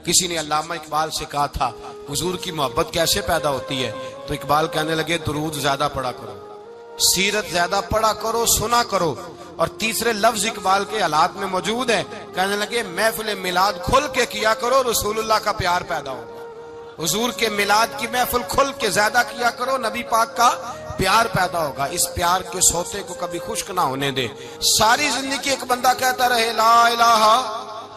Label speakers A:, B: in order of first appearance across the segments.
A: کسی نے علامہ اقبال سے کہا تھا حضور کی محبت کیسے پیدا ہوتی ہے، تو اقبال کہنے لگے درود زیادہ پڑھا کرو، سیرت زیادہ پڑھا کرو، سنا کرو. اور تیسرے لفظ اقبال کے حالات میں موجود ہے، کہنے لگے محفل میلاد کھل کے کیا کرو، رسول اللہ کا پیار پیدا ہوگا. حضور کے میلاد کی محفل کھل کے زیادہ کیا کرو، نبی پاک کا پیار پیدا ہوگا. اس پیار کے سوتے کو کبھی خشک نہ ہونے دے. ساری زندگی ایک بندہ کہتا رہے لا الہ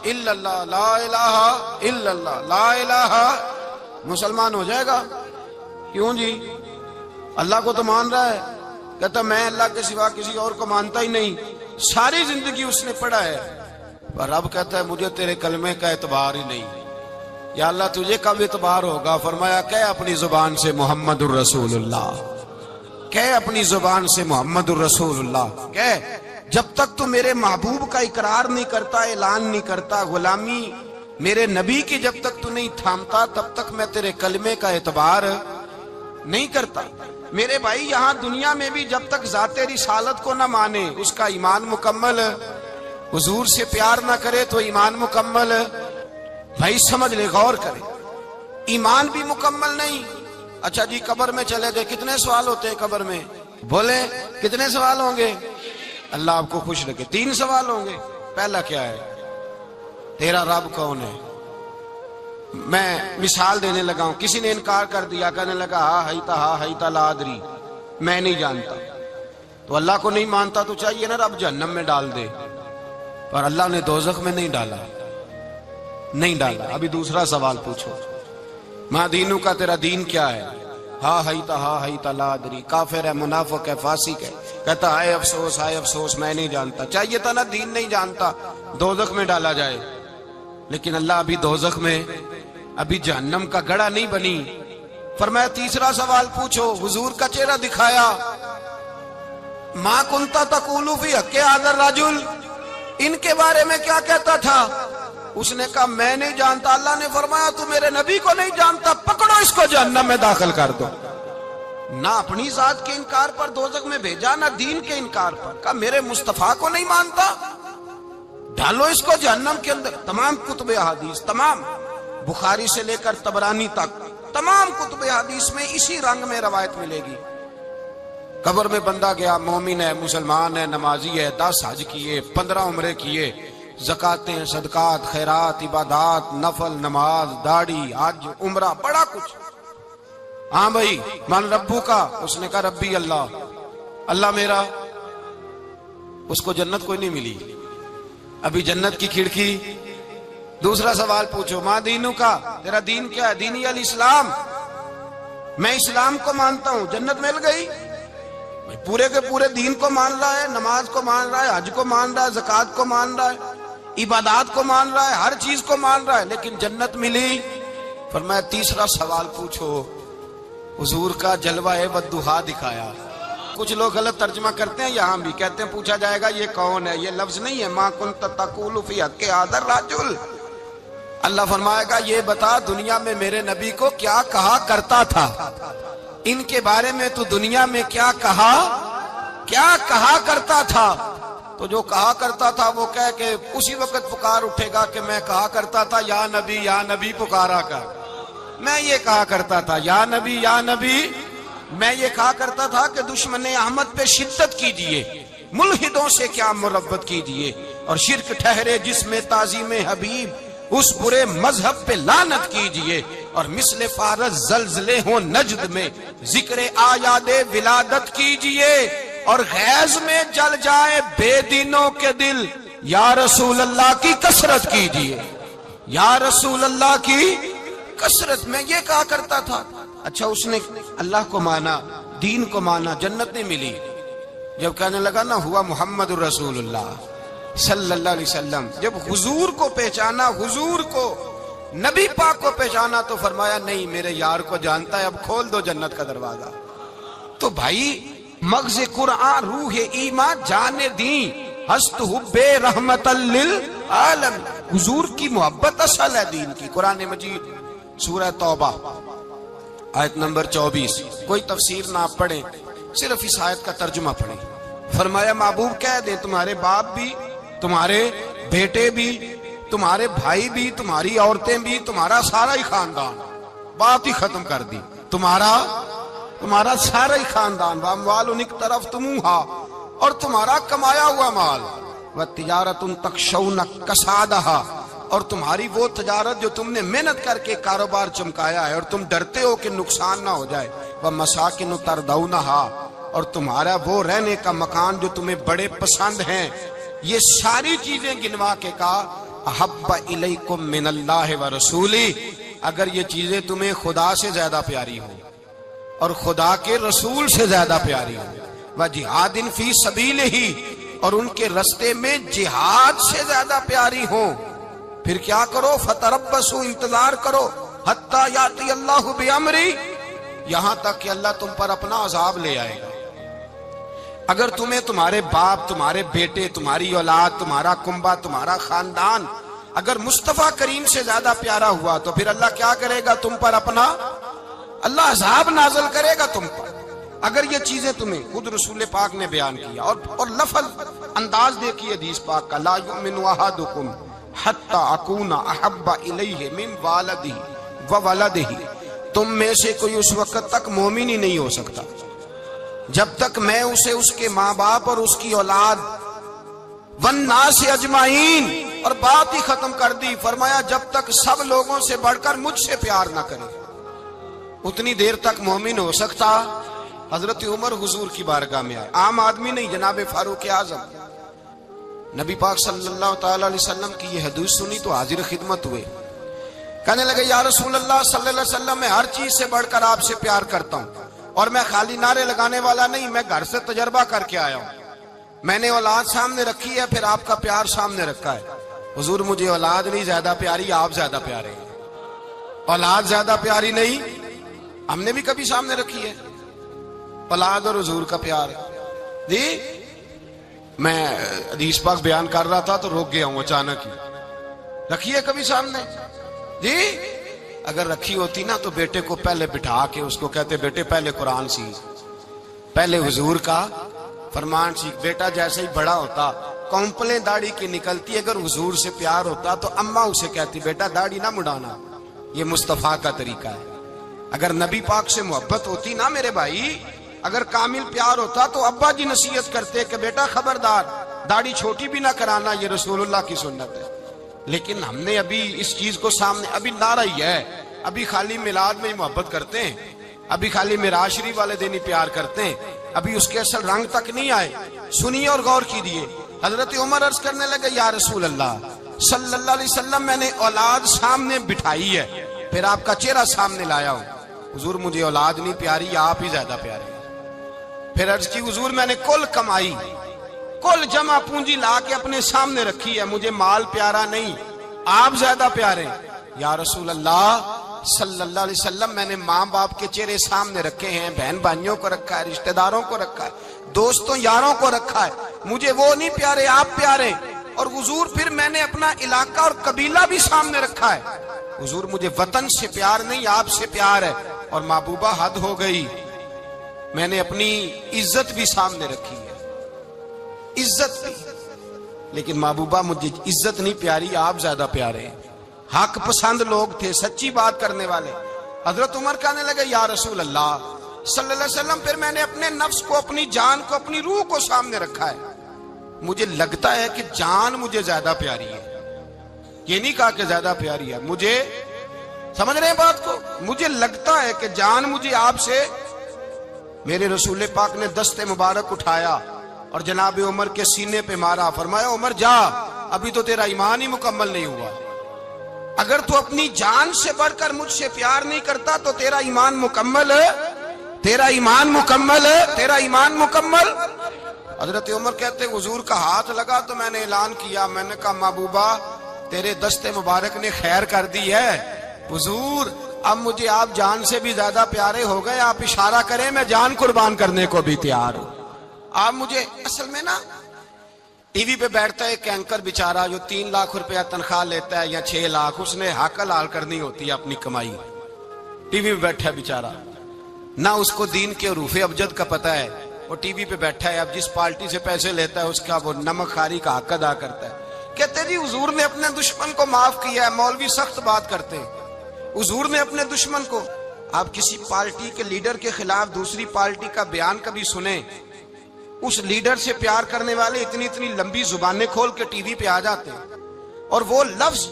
A: الا اللہ، لا الہ الا اللہ، لا الہ، مسلمان ہو جائے گا. کیوں جی؟ اللہ کو تو مان رہا ہے، کہتا میں اللہ کے سوا کسی اور کو مانتا ہی نہیں. ساری زندگی اس نے پڑھا ہے، پر رب کہتا ہے مجھے تیرے کلمے کا اعتبار ہی نہیں. یا اللہ تجھے کب اعتبار ہوگا؟ فرمایا کہ اپنی زبان سے محمد الرسول اللہ، کہ اپنی زبان سے محمد الرسول اللہ، کہ جب تک تو میرے محبوب کا اقرار نہیں کرتا، اعلان نہیں کرتا، غلامی میرے نبی کی جب تک تو نہیں تھامتا، تب تک میں تیرے کلمے کا اعتبار نہیں کرتا. میرے بھائی یہاں دنیا میں بھی جب تک ذات رسالت کو نہ مانے، اس کا ایمان مکمل، حضور سے پیار نہ کرے تو ایمان مکمل. بھائی سمجھ لے، غور کرے، ایمان بھی مکمل نہیں. اچھا جی قبر میں چلے گئے، کتنے سوال ہوتے ہیں قبر میں؟ بولے کتنے سوال ہوں گے؟ اللہ آپ کو خوش رکھے. 3 سوال ہوں گے. پہلا کیا ہے؟ تیرا رب کون ہے؟ میں مثال دینے لگا ہوں. کسی نے انکار کر دیا، کہنے لگا ہا ہیتا لا ادری، میں نہیں جانتا. تو اللہ کو نہیں مانتا تو چاہیے نا رب جہنم میں ڈال دے، پر اللہ نے دوزخ میں نہیں ڈالا، نہیں ڈالا. ابھی دوسرا سوال پوچھو، ماں دینوں کا تیرا دین کیا ہے؟ ہا ہیتا لا ادری. کافر ہے، منافق ہے، فاسق ہے، کہتا ہائے افسوس میں نہیں جانتا. چاہیے تھا نا دین نہیں جانتا دوزخ میں ڈالا جائے. لیکن اللہ ابھی دوزخ میں، ابھی جہنم کا گڑھا نہیں بنی. فرمایا تیسرا سوال پوچھو، حضور کا چہرہ دکھایا، ما کنتا تقول فی حق ھذا الرجل، ان کے بارے میں کیا کہتا تھا؟ اس نے کہا میں نہیں جانتا. اللہ نے فرمایا تو میرے نبی کو نہیں جانتا، پکڑو اس کو جہنم میں داخل کر دو. نہ اپنی ذات کے انکار پر دوزخ میں بھیجا، نہ دین کے انکار پر. کہا میرے مصطفیٰ کو نہیں مانتا، ڈالو اس کو جہنم کے اندر. تمام کتب احادیث، تمام بخاری سے لے کر طبرانی تک، تمام کتب احادیث میں اسی رنگ میں روایت ملے گی. قبر میں بندہ گیا، مومن ہے، مسلمان ہے، نمازی ہے، 10 حج کیے، 15 عمرے کیے، زکاتیں، صدقات، خیرات، عبادات، نفل، نماز، داڑھی، حج، عمرہ، بڑا کچھ. ہاں بھائی من ربو کا، اس نے کہا ربی اللہ، اللہ میرا. اس کو جنت کوئی نہیں ملی، ابھی جنت کی کھڑکی. دوسرا سوال پوچھو، ماں دینوں کا، تیرا دین کیا ہے؟ دینی الاسلام، میں اسلام کو مانتا ہوں. جنت مل گئی. پورے کے پورے دین کو مان رہا ہے، نماز کو مان رہا ہے، حج کو مان رہا ہے، زکات کو مان رہا ہے، عبادات کو مان رہا ہے، ہر چیز کو مان رہا ہے، لیکن جنت ملی. فرمایا تیسرا سوال پوچھو، حضور کا جلوہ والضحیٰ دکھایا. کچھ لوگ غلط ترجمہ کرتے ہیں، یہاں بھی کہتے ہیں پوچھا جائے گا یہ کون ہے. یہ لفظ نہیں ہے ما کنت تقول فی حق ھذا الرجل. اللہ فرمائے گا یہ بتا دنیا میں میرے نبی کو کیا کہا کرتا تھا، ان کے بارے میں تو دنیا میں کیا کہا کرتا تھا. تو جو کہا کرتا تھا وہ کہہ کہ اسی وقت پکار اٹھے گا کہ میں کہا کرتا تھا یا نبی پکارا کر. میں یہ کہا کرتا تھا یا نبی. میں یہ کہا کرتا تھا کہ دشمن احمد پہ شدت کیجئے، ملحدوں سے کیا مربت کیجئے، اور شرک ٹھہرے جس میں تعظیم حبیب، اس برے مذہب پہ لعنت کیجئے. اور مثل فارس زلزلے ہوں نجد میں، ذکر آیاد ولادت کیجئے. اور غیظ میں جل جائے بے دینوں کے دل، یا رسول اللہ کی کثرت کیجئے، یا رسول اللہ کی کثرت. میں یہ کہا کرتا تھا. اچھا اس نے اللہ کو مانا، دین کو مانا، جنت نہیں ملی. جب کہنے لگا نا ہوا محمد الرسول اللہ صلی اللہ علیہ وسلم، جب حضور کو پہچانا، حضور کو، نبی پاک کو پہچانا، تو فرمایا نہیں میرے یار کو جانتا ہے، اب کھول دو جنت کا دروازہ. تو بھائی مغز قرآن، روح ایمان، جان دین، ہست حب رحمت للعالم. حضور کی محبت اصل ہے دین کی. قرآن مجید سورہ توبہ آیت نمبر 24. کوئی تفسیر نہ آپ پڑھیں، صرف اس آیت کا ترجمہ پڑھیں. فرمایا محبوب کہہ دیں تمہارے باپ بھی، تمہارے بیٹے بھی، تمہارے بھائی بھی، تمہاری عورتیں بھی، تمہارا سارا ہی خاندان، بات ہی ختم کر دی، تمہارا سارا ہی خاندان، واموال اقترفتموہا، اور تمہارا کمایا ہوا مال، وتجارت تخشون کسادہا، اور تمہاری وہ تجارت جو تم نے محنت کر کے کاروبار چمکایا ہے اور تم ڈرتے ہو کہ نقصان نہ ہو جائے، ومساکن تردونہا، اور تمہارا وہ رہنے کا مکان جو تمہیں بڑے پسند ہیں، یہ ساری چیزیں گنوا کے کہا احب الیکم من اللہ ورسولی، اگر یہ چیزیں تمہیں خدا سے زیادہ پیاری ہوں اور خدا کے رسول سے زیادہ پیاری ہوں، وجہاد فی سبیلہ، اور ان کے رستے میں جہاد سے زیادہ پیاری ہوں، پھر کیا کرو؟ فتربصوا، انتظار کرو، حتی یاتی اللہ بامری، یہاں تک کہ اللہ تم پر اپنا عذاب لے آئے گا۔ اگر تمہیں تمہارے باپ، تمہارے بیٹے، تمہاری اولاد، تمہارا کنبہ، تمہارا خاندان اگر مصطفیٰ کریم سے زیادہ پیارا ہوا تو پھر اللہ کیا کرے گا تم پر؟ اپنا اللہ عذاب نازل کرے گا تم پر۔ اگر یہ چیزیں تمہیں، خود رسول پاک نے بیان کیا، اور لفظ انداز دیکھیے حدیث پاک کا، لا یؤمن احدکم حتی اکون احب الیہ من والدہ وولدہ، تم میں سے کوئی اس وقت تک مومن ہی نہیں ہو سکتا جب تک میں اسے اس کے ماں باپ اور اس کی اولاد والناس اجمعین، اور بات ہی ختم کر دی، فرمایا جب تک سب لوگوں سے بڑھ کر مجھ سے پیار نہ کرے، اتنی دیر تک مومن ہو سکتا۔ حضرت عمر حضور کی بارگاہ میں آئے، عام آدمی نہیں، جناب فاروق اعظم، نبی پاک صلی اللہ تعالی علیہ وسلم کی یہ حدیث سنی تو حاضر خدمت ہوئے، کہنے لگے یا رسول اللہ صلی اللہ علیہ وسلم، میں ہر چیز سے بڑھ کر آپ سے پیار کرتا ہوں، اور میں خالی نعرے لگانے والا نہیں، میں گھر سے تجربہ کر کے آیا ہوں، میں نے اولاد سامنے رکھی ہے، پھر آپ کا پیار سامنے رکھا ہے، حضور مجھے اولاد نہیں زیادہ پیاری، آپ زیادہ پیارے ہیں، اولاد زیادہ پیاری نہیں، ہم نے بھی کبھی سامنے رکھی ہے اولاد اور حضور کا پیار جی۔ میں حدیث پاک بیان کر رہا تھا تو روک گیا ہوں اچانک ہی، رکھی ہے کبھی سامنے جی؟ اگر رکھی ہوتی نا تو بیٹے کو پہلے بٹھا کے اس کو کہتے بیٹے پہلے قرآن سیکھ، پہلے حضور کا فرمان سیکھ۔ بیٹا جیسے ہی بڑا ہوتا، کونپلیں داڑھی کی نکلتی، اگر حضور سے پیار ہوتا تو اماں اسے کہتی بیٹا داڑھی نہ مڈانا، یہ مصطفیٰ کا طریقہ ہے۔ اگر نبی پاک سے محبت ہوتی نا میرے بھائی، اگر کامل پیار ہوتا تو ابا جی نصیحت کرتے کہ بیٹا خبردار داڑھی چھوٹی بھی نہ کرانا، یہ رسول اللہ کی سنت ہے۔ لیکن ہم نے ابھی اس چیز کو سامنے، ابھی نعرہ ہی ہے، ابھی خالی میلاد میں ہی محبت کرتے ہیں، ابھی خالی معراج شریف والے دن ہی پیار کرتے ہیں، ابھی اس کے اصل رنگ تک نہیں آئے۔ سنیے اور غور کیجیے، حضرت عمر عرض کرنے لگے یا رسول اللہ صلی اللہ علیہ وسلم، میں نے اولاد سامنے بٹھائی ہے، پھر آپ کا چہرہ سامنے لایا ہوں، حضور مجھے اولاد نہیں پیاری، آپ ہی زیادہ پیارے۔ پھر عرض کی حضور میں نے کل کمائی، کل جمع پونجی لا کے اپنے سامنے رکھی ہے، مجھے مال پیارا نہیں، آپ زیادہ پیارے۔ یا رسول اللہ صلی اللہ علیہ وسلم، میں نے ماں باپ کے چہرے سامنے رکھے ہیں، بہن بھائیوں کو رکھا ہے، رشتہ داروں کو رکھا ہے، دوستوں یاروں کو رکھا ہے، مجھے وہ نہیں پیارے، آپ پیارے۔ اور حضور پھر میں نے اپنا علاقہ اور قبیلہ بھی سامنے رکھا ہے، حضور مجھے وطن سے پیار نہیں، آپ سے پیار ہے۔ اور محبوبہ حد ہو گئی، میں نے اپنی عزت بھی سامنے رکھی ہے، عزت بھی، لیکن محبوبہ مجھے عزت نہیں پیاری، آپ زیادہ پیارے ہیں۔ حق پسند لوگ تھے، سچی بات کرنے والے۔ حضرت عمر کہنے لگے یا رسول اللہ صلی اللہ علیہ وسلم، پھر میں نے اپنے نفس کو، اپنی جان کو، اپنی روح کو سامنے رکھا ہے، مجھے لگتا ہے کہ جان مجھے زیادہ پیاری ہے، یہ نہیں کہا کہ زیادہ پیاری ہے، مجھے، سمجھ رہے ہیں بات کو، مجھے لگتا ہے کہ جان مجھے آپ سے۔ میرے رسول پاک نے دست مبارک اٹھایا اور جناب عمر کے سینے پہ مارا، فرمایا عمر جا، ابھی تو تیرا ایمان ہی مکمل نہیں ہوا، اگر تو اپنی جان سے بڑھ کر مجھ سے پیار نہیں کرتا تو تیرا ایمان مکمل ہے، تیرا ایمان مکمل ہے، تیرا ایمان مکمل۔ حضرت عمر کہتے حضور کا ہاتھ لگا تو میں نے اعلان کیا، میں نے کہا محبوبہ تیرے دست مبارک نے خیر کر دی ہے، حضور اب مجھے آپ جان سے بھی زیادہ پیارے ہو گئے، آپ اشارہ کریں میں جان قربان کرنے کو بھی تیار ہوں۔ آپ مجھے، اصل میں نا ٹی وی پہ بیٹھتا ہے ایک اینکر بیچارہ جو 3 لاکھ روپیہ تنخواہ لیتا ہے یا 6 لاکھ، اس نے حق حلال کرنی ہوتی ہے اپنی کمائی، ٹی وی پہ بیٹھا ہے بیچارہ، نہ اس کو دین کے حروف ابجد کا پتہ ہے، وہ ٹی وی پہ بیٹھا ہے، اب جس پارٹی سے پیسے لیتا ہے اس کا وہ نمک خاری کا حق ادا کرتا ہے، کہتے جی حضور نے اپنے دشمن کو معاف کیا ہے. مولوی سخت بات کرتے ہیں. حضور نے اپنے دشمن کو، آپ کسی پارٹی کے لیڈر کے خلاف دوسری پارٹی کا بیان کبھی سنیں، اس لیڈر سے پیار کرنے والے اتنی اتنی لمبی زبانیں کھول کے ٹی وی پہ آ جاتے ہیں، اور وہ لفظ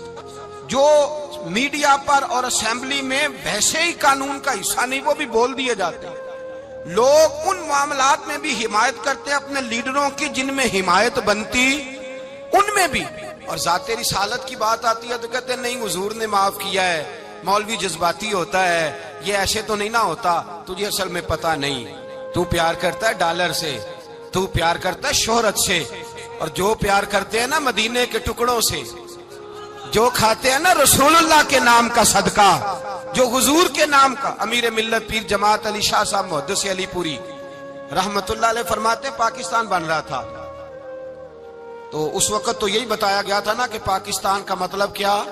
A: جو میڈیا پر اور اسمبلی میں ویسے ہی قانون کا حصہ نہیں وہ بھی بول دیے جاتے ہیں. لوگ ان معاملات میں بھی حمایت کرتے ہیں اپنے لیڈروں کی جن میں حمایت بنتی ان میں بھی، اور ذات رسالت کی بات آتی ہے تو کہتے ہیں نہیں حضور نے معاف کیا ہے. مولوی جذباتی ہوتا ہے، یہ ایسے تو نہیں نہ ہوتا، تجھے اصل میں پتا نہیں. تو پیار کرتا ہے ڈالر سے، تو پیار کرتا ہے شہرت سے، اور جو پیار کرتے ہیں نا مدینے کے ٹکڑوں سے، جو کھاتے ہیں نا رسول اللہ کے نام کا صدقہ، جو حضور کے نام کا. امیر ملت پیر جماعت علی شاہ صاحب محدث علی پوری رحمت اللہ علیہ فرماتے ہیں پاکستان بن رہا تھا تو اس وقت تو یہی بتایا گیا تھا نا کہ پاکستان کا مطلب کیا،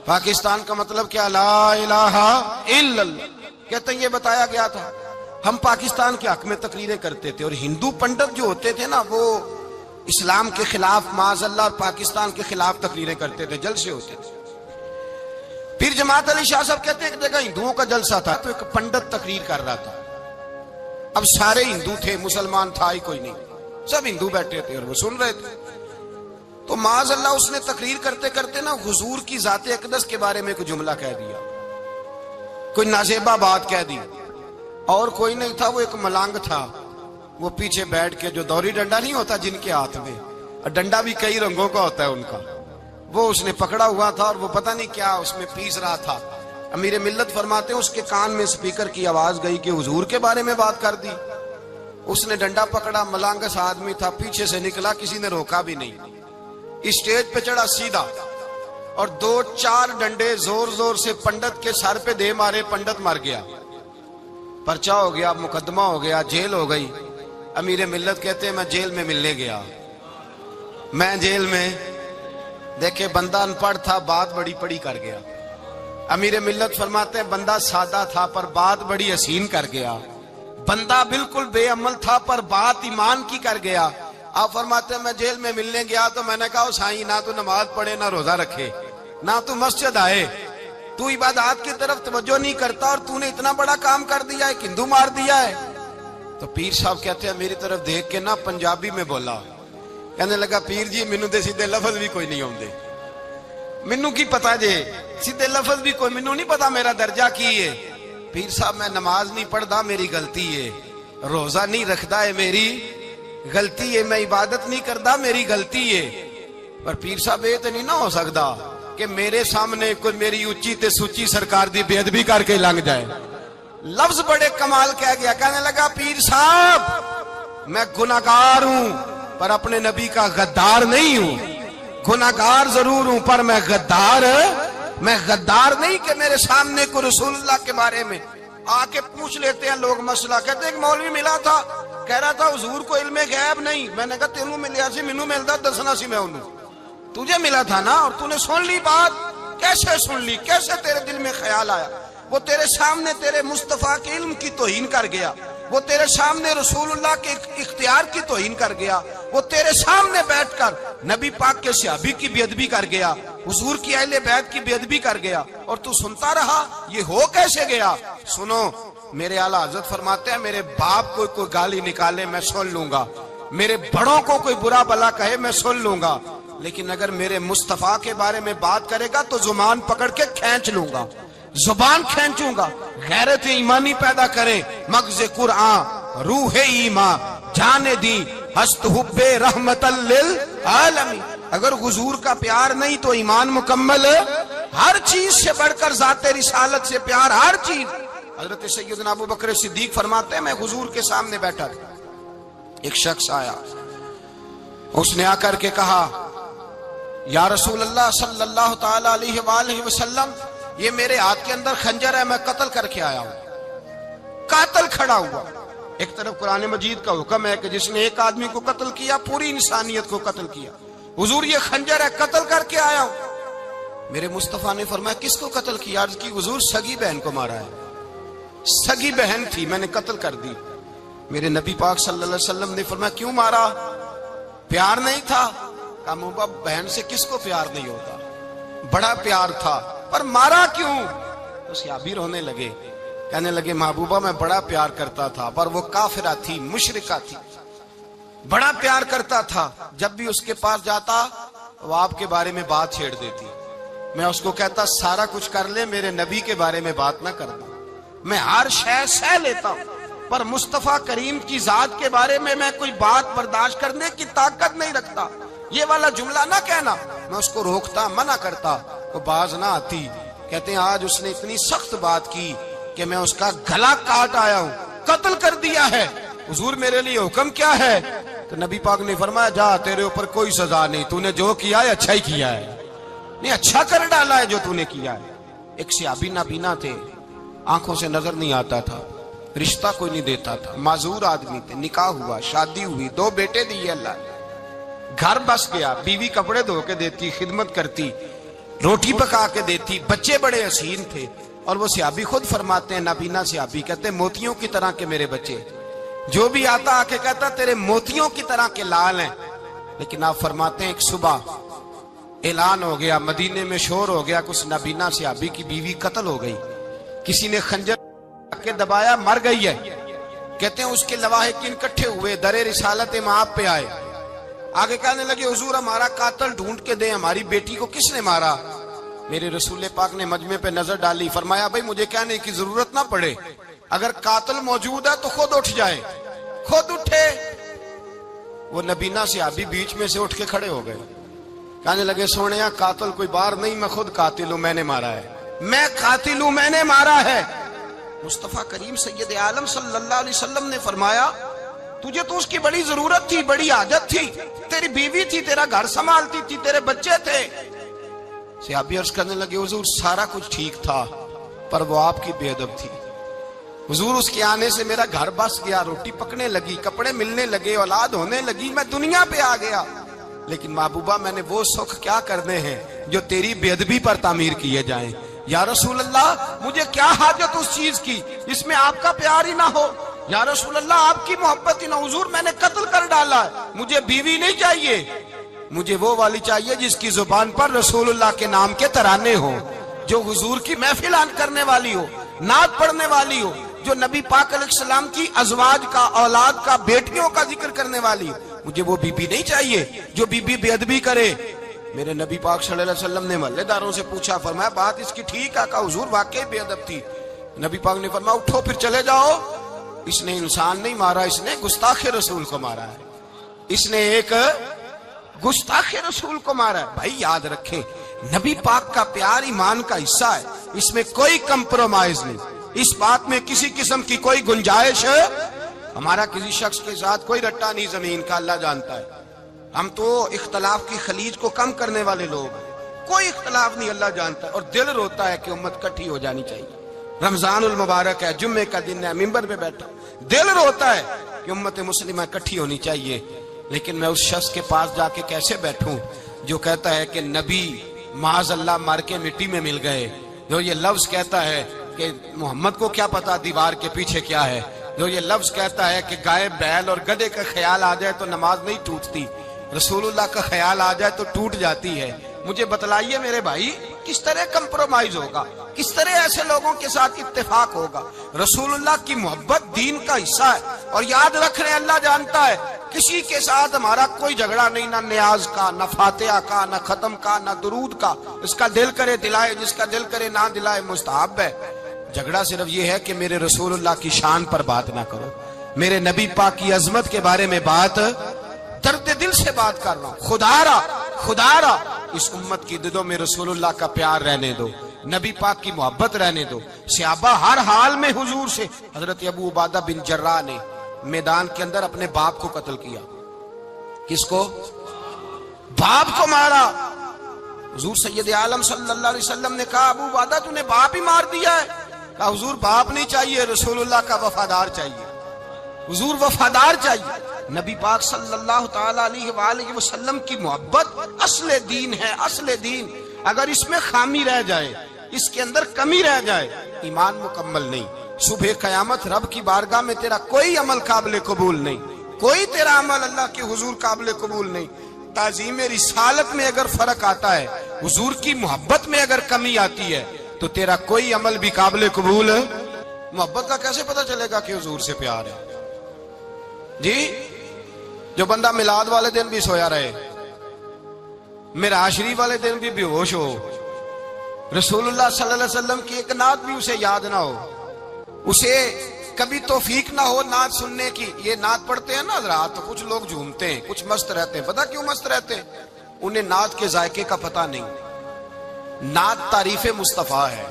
A: پاکستان کا مطلب کیا، لا الہ الا اللہ. کہتے ہیں یہ بتایا گیا تھا. ہم پاکستان کے حق میں تقریریں کرتے تھے، اور ہندو پنڈت جو ہوتے تھے نا وہ اسلام کے خلاف معاذ اللہ اور پاکستان کے خلاف تقریریں کرتے تھے، جلسے ہوتے تھے. پھر جماعت علی شاہ صاحب کہتے ہیں ایک جگہ ہندوؤں کا جلسہ تھا تو ایک پنڈت تقریر کر رہا تھا. اب سارے ہندو تھے، مسلمان تھا ہی کوئی نہیں، سب ہندو بیٹھے تھے اور وہ سن رہے تھے. تو معاذ اللہ اس نے تقریر کرتے کرتے نا حضور کی ذات اقدس کے بارے میں کوئی جملہ کہہ دیا، کوئی نازیبہ بات کہہ دی. اور کوئی نہیں تھا، وہ ایک ملانگ تھا، وہ پیچھے بیٹھ کے جو دوری ڈنڈا نہیں ہوتا جن کے ہاتھ میں، اور ڈنڈا بھی کئی رنگوں کا ہوتا ہے ان کا، وہ اس نے پکڑا ہوا تھا اور وہ پتہ نہیں کیا اس میں پیس رہا تھا. امیر ملت فرماتے ہیں اس کے کان میں سپیکر کی آواز گئی کہ حضور کے بارے میں بات کر دی. اس نے ڈنڈا پکڑا، ملانگس آدمی تھا، پیچھے سے نکلا، کسی نے روکا بھی نہیں. اسٹیج پہ چڑھا سیدھا اور 2-4 ڈنڈے زور زور سے پنڈت کے سر پہ دے مارے. پنڈت مر گیا، پرچہ ہو گیا، مقدمہ ہو گیا، جیل ہو گئی. امیر ملت کہتے ہیں میں جیل میں ملنے گیا، میں جیل میں دیکھے بندہ ان پڑھ تھا، بات بڑی پڑی کر گیا. امیر ملت فرماتے ہیں بندہ سادہ تھا پر بات بڑی حسین کر گیا، بندہ بالکل بے عمل تھا پر بات ایمان کی کر گیا. آپ فرماتے ہیں میں جیل میں ملنے گیا تو میں نے کہا سائیں نہ تو نماز پڑھے، نہ روزہ رکھے، نہ تو مسجد آئے، تو عبادات کی طرف توجہ نہیں کرتا، اور تو نے اتنا بڑا کام کر دیا ہے، ہندو مار دیا ہے. تو پیر صاحب کہتے ہیں میری طرف دیکھ کے نا پنجابی میں بولا، کہنے لگا پیر جی مینوں دے سیدھے لفظ بھی کوئی نہیں ہوندے، مینوں کی پتا جے سیدھے لفظ بھی کوئی، مینوں نہیں پتا میرا درجہ کی ہے. پیر صاحب میں نماز نہیں پڑھدا میری غلطی ہے، روزہ نہیں رکھدا ہے میری غلطی ہے، میں عبادت نہیں کردا میری غلطی ہے. پر پیر صاحب یہ تو نہیں نہ ہو سکدا کہ میرے سامنے کوئی میری اونچی تے سچی سرکار دی بے ادبی کر کے لنگ جائے. لفظ بڑے کمال کہہ گیا، کہنے لگا پیر صاحب میں گناہگار ہوں پر اپنے نبی کا غدار نہیں ہوں. گناہگار ضرور ہوں پر میں غدار نہیں کہ میرے سامنے کو رسول اللہ کے بارے میں آ کے پوچھ لیتے ہیں لوگ مسئلہ. کہتے ہیں ایک مولوی ملا تھا، کہہ رہا تھا حضور کو علم غیب نہیں. میں نے کہا تینوں ملیا سی، مینوں ملدا دسنا سی، میں انہوں تجھے ملا تھا نا، اور تو نے سن لی بات. کیسے سن لی، کیسے تیرے دل میں خیال آیا؟ وہ تیرے سامنے تیرے مصطفیٰ کے علم کی توہین کر گیا، وہ تیرے سامنے رسول اللہ کے اختیار کی توہین کر گیا، وہ تیرے سامنے بیٹھ کر نبی پاک کے صحابی کی بے ادبی کر گیا، حضور کی اہل بیت کی بے ادبی کر گیا، اور تو سنتا رہا. یہ ہو کیسے گیا؟ سنو، میرے اعلیٰ حضرت فرماتے ہیں میرے باپ کو کوئی گالی نکالے میں سن لوں گا، میرے بڑوں کو کوئی برا بلا کہے میں سن لوں گا، لیکن اگر میرے مصطفیٰ کے بارے میں بات کرے گا تو زبان پکڑ کے کھینچ لوں گا، زبان کھینچوں گا. غیرت ایمانی پیدا کرے مغز قرآن روح ایمان جانے دی ہست حب رحمت للعالمین. اگر حضور کا پیار نہیں تو ایمان مکمل، ہر چیز سے بڑھ کر ذات رسالت سے پیار، ہر چیز. حضرت سیدنا ابو بکر صدیق فرماتے ہیں میں حضور کے سامنے بیٹھا تھا، ایک شخص آیا، اس نے آ کر کے کہا یا رسول اللہ صلی اللہ تعالی علیہ وآلہ وسلم یہ میرے ہاتھ کے اندر خنجر ہے، میں قتل کر کے آیا ہوں. قاتل کھڑا ہوا. ایک طرف قرآن مجید کا حکم ہے کہ جس نے ایک آدمی کو قتل کیا پوری انسانیت کو قتل کیا. حضور یہ خنجر ہے، قتل کر کے آیا ہوں. میرے مصطفیٰ نے فرمایا کس کو قتل کیا؟ عرض کی حضور سگی بہن کو مارا ہے، سگی بہن تھی میں نے قتل کر دی. میرے نبی پاک صلی اللہ علیہ وسلم نے فرمایا کیوں مارا؟ پیار نہیں تھا؟ کہا محبوبہ بہن سے کس کو پیار نہیں ہوتا، بڑا پیار تھا، پر مارا کیوں؟ تو صحابی رونے لگے، کہنے لگے محبوبہ میں بڑا پیار کرتا تھا، پر وہ کافرہ تھی، مشرکہ تھی، بڑا پیار کرتا تھا، جب بھی اس کے پاس جاتا وہ آپ کے بارے میں بات چھیڑ دیتی، میں اس کو کہتا سارا کچھ کر لے میرے نبی کے بارے میں بات نہ کر دوں، میں ہر شے سہ لیتا ہوں، پر مصطفیٰ کریم کی ذات کے بارے میں کوئی بات برداشت کرنے کی طاقت نہیں رکھتا، یہ والا جملہ نہ کہنا۔ میں اس کو روکتا، منع کرتا، وہ باز نہ آتی۔ کہتے ہیں آج اس نے اتنی سخت بات کی کہ میں اس کا گلا کاٹ آیا ہوں، قتل کر دیا ہے، حضور میرے لیے حکم کیا ہے؟ تو نبی پاک نے فرمایا جا، تیرے اوپر کوئی سزا نہیں، تو نے جو کیا ہے اچھا ہی کیا ہے، نہیں اچھا کر ڈالا ہے جو تو نے کیا ہے۔ ایک صحابی نابینا تھے، آنکھوں سے نظر نہیں آتا تھا، رشتہ کوئی نہیں دیتا تھا، معذور آدمی تھے، نکاح ہوا، شادی ہوئی، 2 بیٹے دیے اللہ نے، گھر بس گیا، بیوی کپڑے دھو کے دیتی، خدمت کرتی، روٹی پکا کے دیتی، بچے بڑے حسین تھے، اور وہ صحابی خود فرماتے ہیں، نابینا صحابی کہتے ہیں موتیوں کی طرح کے میرے بچے، جو بھی آتا آ کے کہتا تیرے موتیوں کی طرح کے لال ہیں۔ لیکن آپ فرماتے ہیں ایک صبح اعلان ہو گیا، مدینے میں شور ہو گیا، کچھ نابینا صحابی کی بیوی قتل ہو گئی، کسی نے خنجر کے دبایا، مر گئی ہے۔ کہتے ہیں اس کے لواحقین اکٹھے ہوئے، در رسالت امام پہ آئے، آگے کہنے لگے حضور ہمارا قاتل ڈھونڈ کے دیں، ہماری بیٹی کو کس نے مارا؟ میرے رسول پاک نے مجمع پہ نظر ڈالی، فرمایا بھائی مجھے کہنے کی ضرورت نہ پڑے، اگر قاتل موجود ہے تو خود اٹھ جائے۔ خود اٹھے، وہ نبینا صحابی بیچ میں سے اٹھ کے کھڑے ہو گئے، کہنے لگے سونیا قاتل کوئی باہر نہیں، میں خود قاتل ہوں، میں نے مارا ہے، میں قاتل ہوں، میں نے مارا ہے۔ مصطفیٰ کریم سید عالم صلی اللہ علیہ وسلم نے فرمایا تجھے تو اس کی بڑی ضرورت تھی، بڑی حاجت تھی، تیری بیوی تھی، تیرا گھر سنبھالتی تھی، تیرے بچے تھے۔ صحابی عرض کرنے لگے حضور سارا کچھ ٹھیک تھا، پر وہ آپ کی بے ادب تھی، حضور اس کے آنے سے میرا گھر بس گیا، روٹی پکنے لگی، کپڑے ملنے لگے، اولاد ہونے لگی، میں دنیا پہ آ گیا، لیکن محبوبہ میں نے وہ سکھ کیا کرنے ہیں جو تیری بے ادبی پر تعمیر کیے جائیں۔ یا رسول اللہ مجھے کیا حاجت اس چیز کی جس میں آپ کا پیار ہی نہ ہو، یا رسول اللہ آپ کی محبت ہی نہ، حضور میں نے قتل کر ڈالا ہے، مجھے بیوی نہیں چاہیے، مجھے وہ والی چاہیے جس کی زبان پر رسول اللہ کے نام کے ترانے ہو، جو حضور کی محفل کرنے والی ہو، نعت پڑھنے والی ہو، جو نبی پاک علیہ السلام کی ازواج کا، اولاد کا، بیٹیوں کا ذکر کرنے والی ہو، مجھے وہ بیوی نہیں چاہیے جو بیوی بے ادبی کرے۔ میرے نبی پاک صلی اللہ علیہ وسلم نے محلے داروں سے پوچھا، فرمایا بات اس کی ٹھیک ہے؟ کہا حضور واقعی بے ادب تھی۔ نبی پاک نے فرمایا اٹھو پھر چلے جاؤ، اس نے انسان نہیں مارا، اس نے گستاخ رسول کو مارا ہے، اس نے ایک گستاخ رسول کو مارا ہے۔ بھائی یاد رکھیں نبی پاک کا پیار ایمان کا حصہ ہے، اس میں کوئی کمپرومائز نہیں، اس بات میں کسی قسم کی کوئی گنجائش ہے؟ ہمارا کسی شخص کے ساتھ کوئی رٹا نہیں زمین کا، اللہ جانتا ہے، ہم تو اختلاف کی خلیج کو کم کرنے والے لوگ ہیں، کوئی اختلاف نہیں، اللہ جانتا ہے، اور دل روتا ہے کہ امت کٹھی ہو جانی چاہیے۔ رمضان المبارک ہے، جمعے کا دن ہے، منبر پہ بیٹھا، دل روتا ہے کہ امت مسلمہ کٹھی ہونی چاہیے، لیکن میں اس شخص کے پاس جا کے کیسے بیٹھوں جو کہتا ہے کہ نبی معاذ اللہ مر کے مٹی میں مل گئے، جو یہ لفظ کہتا ہے کہ محمد کو کیا پتا دیوار کے پیچھے کیا ہے، جو یہ لفظ کہتا ہے کہ گائے بیل اور گدھے کا خیال آ جائے تو نماز نہیں ٹوٹتی، رسول اللہ کا خیال آ جائے تو ٹوٹ جاتی ہے۔ مجھے بتلائیے میرے بھائی کس طرح کمپرومائز ہوگا، کس طرح ایسے لوگوں کے ساتھ اتفاق ہوگا؟ رسول اللہ کی محبت دین کا حصہ ہے، اور یاد رکھ رہے اللہ جانتا ہے کسی کے ساتھ ہمارا کوئی جھگڑا نہیں، نہ نیاز کا، نہ فاتحہ کا، نہ ختم کا، نہ درود کا، اس کا دل کرے دلائے، جس کا دل کرے نہ دلائے، مستحب ہے۔ جھگڑا صرف یہ ہے کہ میرے رسول اللہ کی شان پر بات نہ کرو، میرے نبی پاک کی عظمت کے بارے میں بات، درد دل سے بات کر رہا ہوں، خدا را اس امت کی دلوں میں رسول اللہ کا پیار رہنے دو، نبی پاک کی محبت رہنے دو۔ صحابہ ہر حال میں حضور سے، حضرت ابو عبادہ بن جراح نے میدان کے اندر اپنے باپ کو قتل کیا، کس کو؟ باپ کو مارا۔ حضور سید عالم صلی اللہ علیہ وسلم نے کہا ابو عبادہ تو نے باپ ہی مار دیا ہے؟ کہا حضور باپ نہیں چاہیے، رسول اللہ کا وفادار چاہیے، حضور وفادار چاہیے۔ نبی پاک صلی اللہ تعالی علیہ وآلہ وسلم کی محبت اصل دین ہے، اصل دین۔ اگر اس میں خامی رہ جائے، اس کے اندر کمی رہ جائے، ایمان مکمل نہیں۔ صبح قیامت رب کی بارگاہ میں تیرا کوئی عمل قابل قبول نہیں، کوئی تیرا عمل اللہ کے حضور قابل قبول نہیں۔ تعظیم رسالت میں اگر فرق آتا ہے، حضور کی محبت میں اگر کمی آتی ہے، تو تیرا کوئی عمل بھی قابل قبول ہے۔ محبت کا کیسے پتہ چلے گا کہ حضور سے پیار ہے؟ جی، جو بندہ میلاد والے دن بھی سویا رہے، معراج شریف والے دن بھی بے ہوش ہو، رسول اللہ صلی اللہ علیہ وسلم کی ایک نعت بھی اسے یاد نہ ہو، اسے کبھی توفیق نہ ہو نعت سننے کی۔ یہ نعت پڑھتے ہیں نا حضرات، تو کچھ لوگ جھومتے ہیں، کچھ مست رہتے ہیں۔ پتہ کیوں مست رہتے ہیں؟ انہیں نعت کے ذائقے کا پتہ نہیں۔ نعت تعریف مصطفیٰ ہے،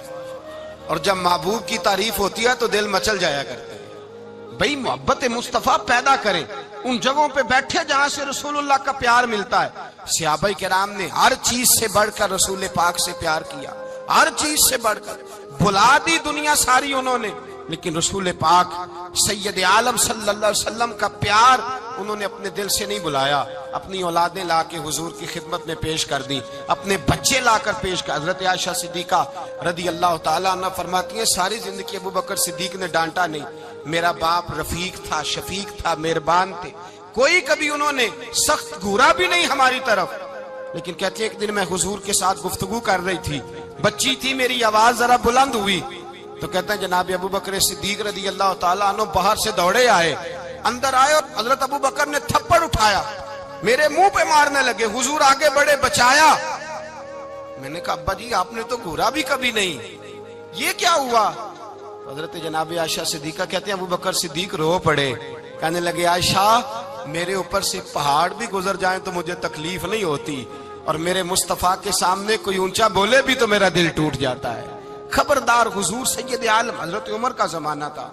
A: اور جب محبوب کی تعریف ہوتی ہے تو دل مچل جایا کرتے ہیں۔ بھئی محبت مصطفیٰ پیدا کریں، ان جگہوں پہ بیٹھے جہاں سے رسول اللہ کا پیار ملتا ہے۔ صحابہ کرام نے ہر چیز سے بڑھ کر رسول پاک سے پیار کیا، ہر چیز سے بڑھ کر۔ بھلا دی دنیا ساری انہوں نے، لیکن رسول پاک سید عالم صلی اللہ علیہ وسلم کا پیار انہوں نے اپنے دل سے نہیں بلایا۔ اپنی اولادیں لا کے حضور کی خدمت میں پیش کر دی، اپنے بچے لا کر پیش کر۔ حضرت عائشہ صدیقہ رضی اللہ تعالیٰ عنہ فرماتی ہیں ساری زندگی ابو بکر صدیق نے ڈانٹا نہیں، میرا باپ رفیق تھا، شفیق تھا، مہربان تھے، کوئی کبھی انہوں نے سخت گھورا بھی نہیں ہماری طرف۔ لیکن کہتے ہیں ایک دن میں حضور کے ساتھ گفتگو کر رہی تھی، بچی تھی، میری آواز ذرا بلند ہوئی، تو کہتے ہیں جناب ابو بکر صدیق رضی اللہ تعالیٰ عنہ باہر سے دوڑے آئے، اندر آئے اور حضرت ابو بکر نے تھپڑ اٹھایا، میرے منہ پہ مارنے لگے۔ حضور آگے بڑھے، بچایا۔ میں نے کہا ابا جی آپ نے تو گھورا بھی کبھی نہیں، یہ کیا ہوا؟ حضرت جناب عائشہ صدیقہ کہتے ہیں ابو بکر صدیق رو پڑے، کہنے لگے عائشہ میرے اوپر سے پہاڑ بھی گزر جائیں تو مجھے تکلیف نہیں ہوتی، اور میرے مصطفیٰ کے سامنے کوئی اونچا بولے بھی تو میرا دل ٹوٹ جاتا ہے۔ خبردار، حضور سید عالم، حضرت عمر کا زمانہ تھا،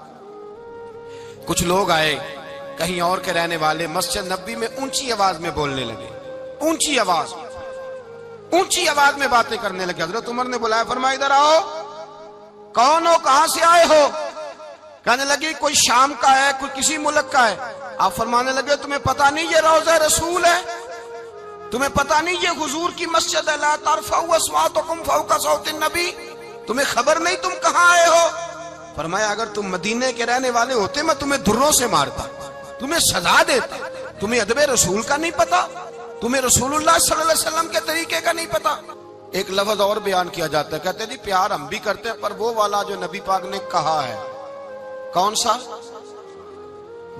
A: کچھ لوگ آئے کہیں اور کے رہنے والے، مسجد نبوی میں اونچی آواز میں بولنے لگے، اونچی آواز میں باتیں کرنے لگے۔ حضرت عمر نے بلایا، فرمایا ادھر آؤ، کون ہو، کہاں سے آئے ہو؟ کہنے لگے کوئی شام کا ہے، کوئی کسی ملک کا ہے۔ آپ فرمانے لگے تمہیں پتہ نہیں یہ روضہ رسول ہے؟ تمہیں پتہ نہیں یہ حضور کی مسجد ہے؟ لا ترفعوا اصواتکم فوق صوت النبی، تمہیں خبر نہیں تم کہاں آئے ہو؟ فرمایا اگر تم مدینے کے رہنے والے ہوتے میں تمہیں دھروں سے مارتا، تمہیں سزا دیتا۔ تمہیں ادب رسول کا نہیں پتا، تمہیں رسول اللہ صلی اللہ علیہ وسلم کے طریقے کا نہیں پتا۔ ایک لفظ اور بیان کیا جاتا ہے، کہتے ہیں جی پیار ہم بھی کرتے ہیں، پر وہ والا جو نبی پاک نے کہا ہے۔ کون سا؟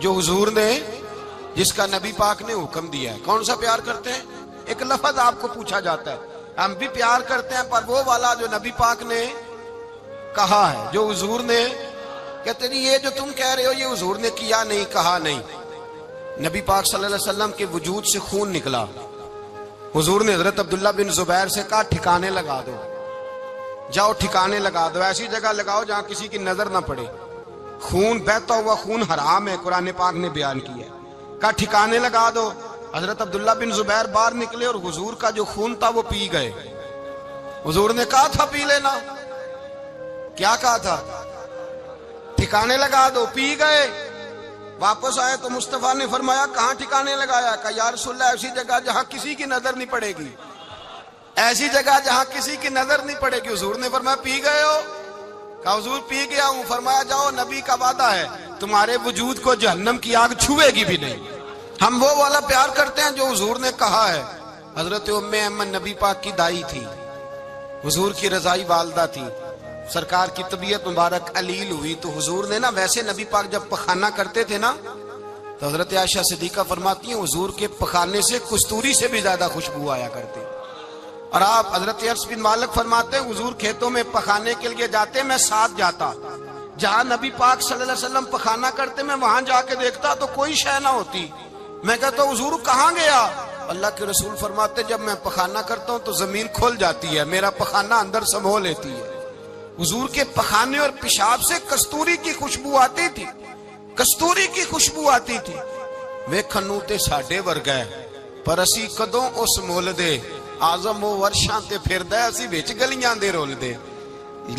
A: جو حضور نے، جس کا نبی پاک نے حکم دیا ہے۔ کون سا پیار کرتے ہیں؟ ایک لفظ آپ کو پوچھا جاتا ہے، ہم بھی پیار کرتے ہیں پر وہ والا جو نبی پاک نے کہا ہے، جو حضور نے۔ کہتے ہیں یہ جو تم کہہ رہے ہو یہ حضور نے کیا نہیں، کہا نہیں۔ نبی پاک صلی اللہ علیہ وسلم کے وجود سے خون نکلا، حضور نے حضرت عبداللہ بن زبیر سے کہا ٹھکانے لگا دو، جاؤ ٹھکانے لگا دو، ایسی جگہ لگاؤ جہاں کسی کی نظر نہ پڑے۔ خون بہتا ہوا خون حرام ہے، قرآن پاک نے بیان کیا ہے، کہا ٹھکانے لگا دو۔ حضرت عبداللہ بن زبیر باہر نکلے اور حضور کا جو خون تھا وہ پی گئے۔ حضور نے کہا تھا پی لینا، کیا کہا تھا؟ ٹھکانے لگا دو، پی گئے۔ واپس آئے تو مصطفیٰ نے فرمایا کہاں ٹھکانے لگایا؟ کہا یا رسول اللہ ایسی جگہ جہاں کسی کی نظر نہیں پڑے گی، ایسی جگہ جہاں کسی کی نظر نہیں پڑے گی۔ حضور نے فرمایا پی گئے ہو؟ کہا حضور پی گیا ہوں۔ فرمایا جاؤ نبی کا وعدہ ہے تمہارے وجود کو جہنم کی آگ چھوئے گی بھی نہیں۔ ہم وہ والا پیار کرتے ہیں جو حضور نے کہا ہے۔ حضرت ام ایمن نبی پاک کی دائی تھی، حضور کی رضائی والدہ تھی، سرکار کی طبیعت مبارک علیل ہوئی تو حضور نے نا، ویسے نبی پاک جب پخانہ کرتے تھے نا تو حضرت عائشہ صدیقہ فرماتی ہیں حضور کے پخانے سے کستوری سے بھی زیادہ خوشبو آیا کرتی۔ اور آپ حضرت انس بن مالک فرماتے ہیں حضور کھیتوں میں پخانے کے لیے جاتے، میں ساتھ جاتا، جہاں نبی پاک صلی اللہ علیہ وسلم پخانہ کرتے میں وہاں جا کے دیکھتا تو کوئی شے نہ ہوتی۔ میں کہتا حضور کہاں گیا؟ اللہ کے رسول فرماتے جب میں پخانہ کرتا ہوں تو زمین کھل جاتی ہے، میرا پخانہ اندر سمو لیتی ہے۔ حضور کے پخانے اور پیشاب سے کستوری کی خوشبو آتی تھی، کستوری کی خوشبو آتی تھی۔ ویکھن تے ساڈے ورگا ہے پر اسی کدوں اس مول دے، آزم و ورشاں تے پھردا ہے اسی وچ گلیاں دے رول دے۔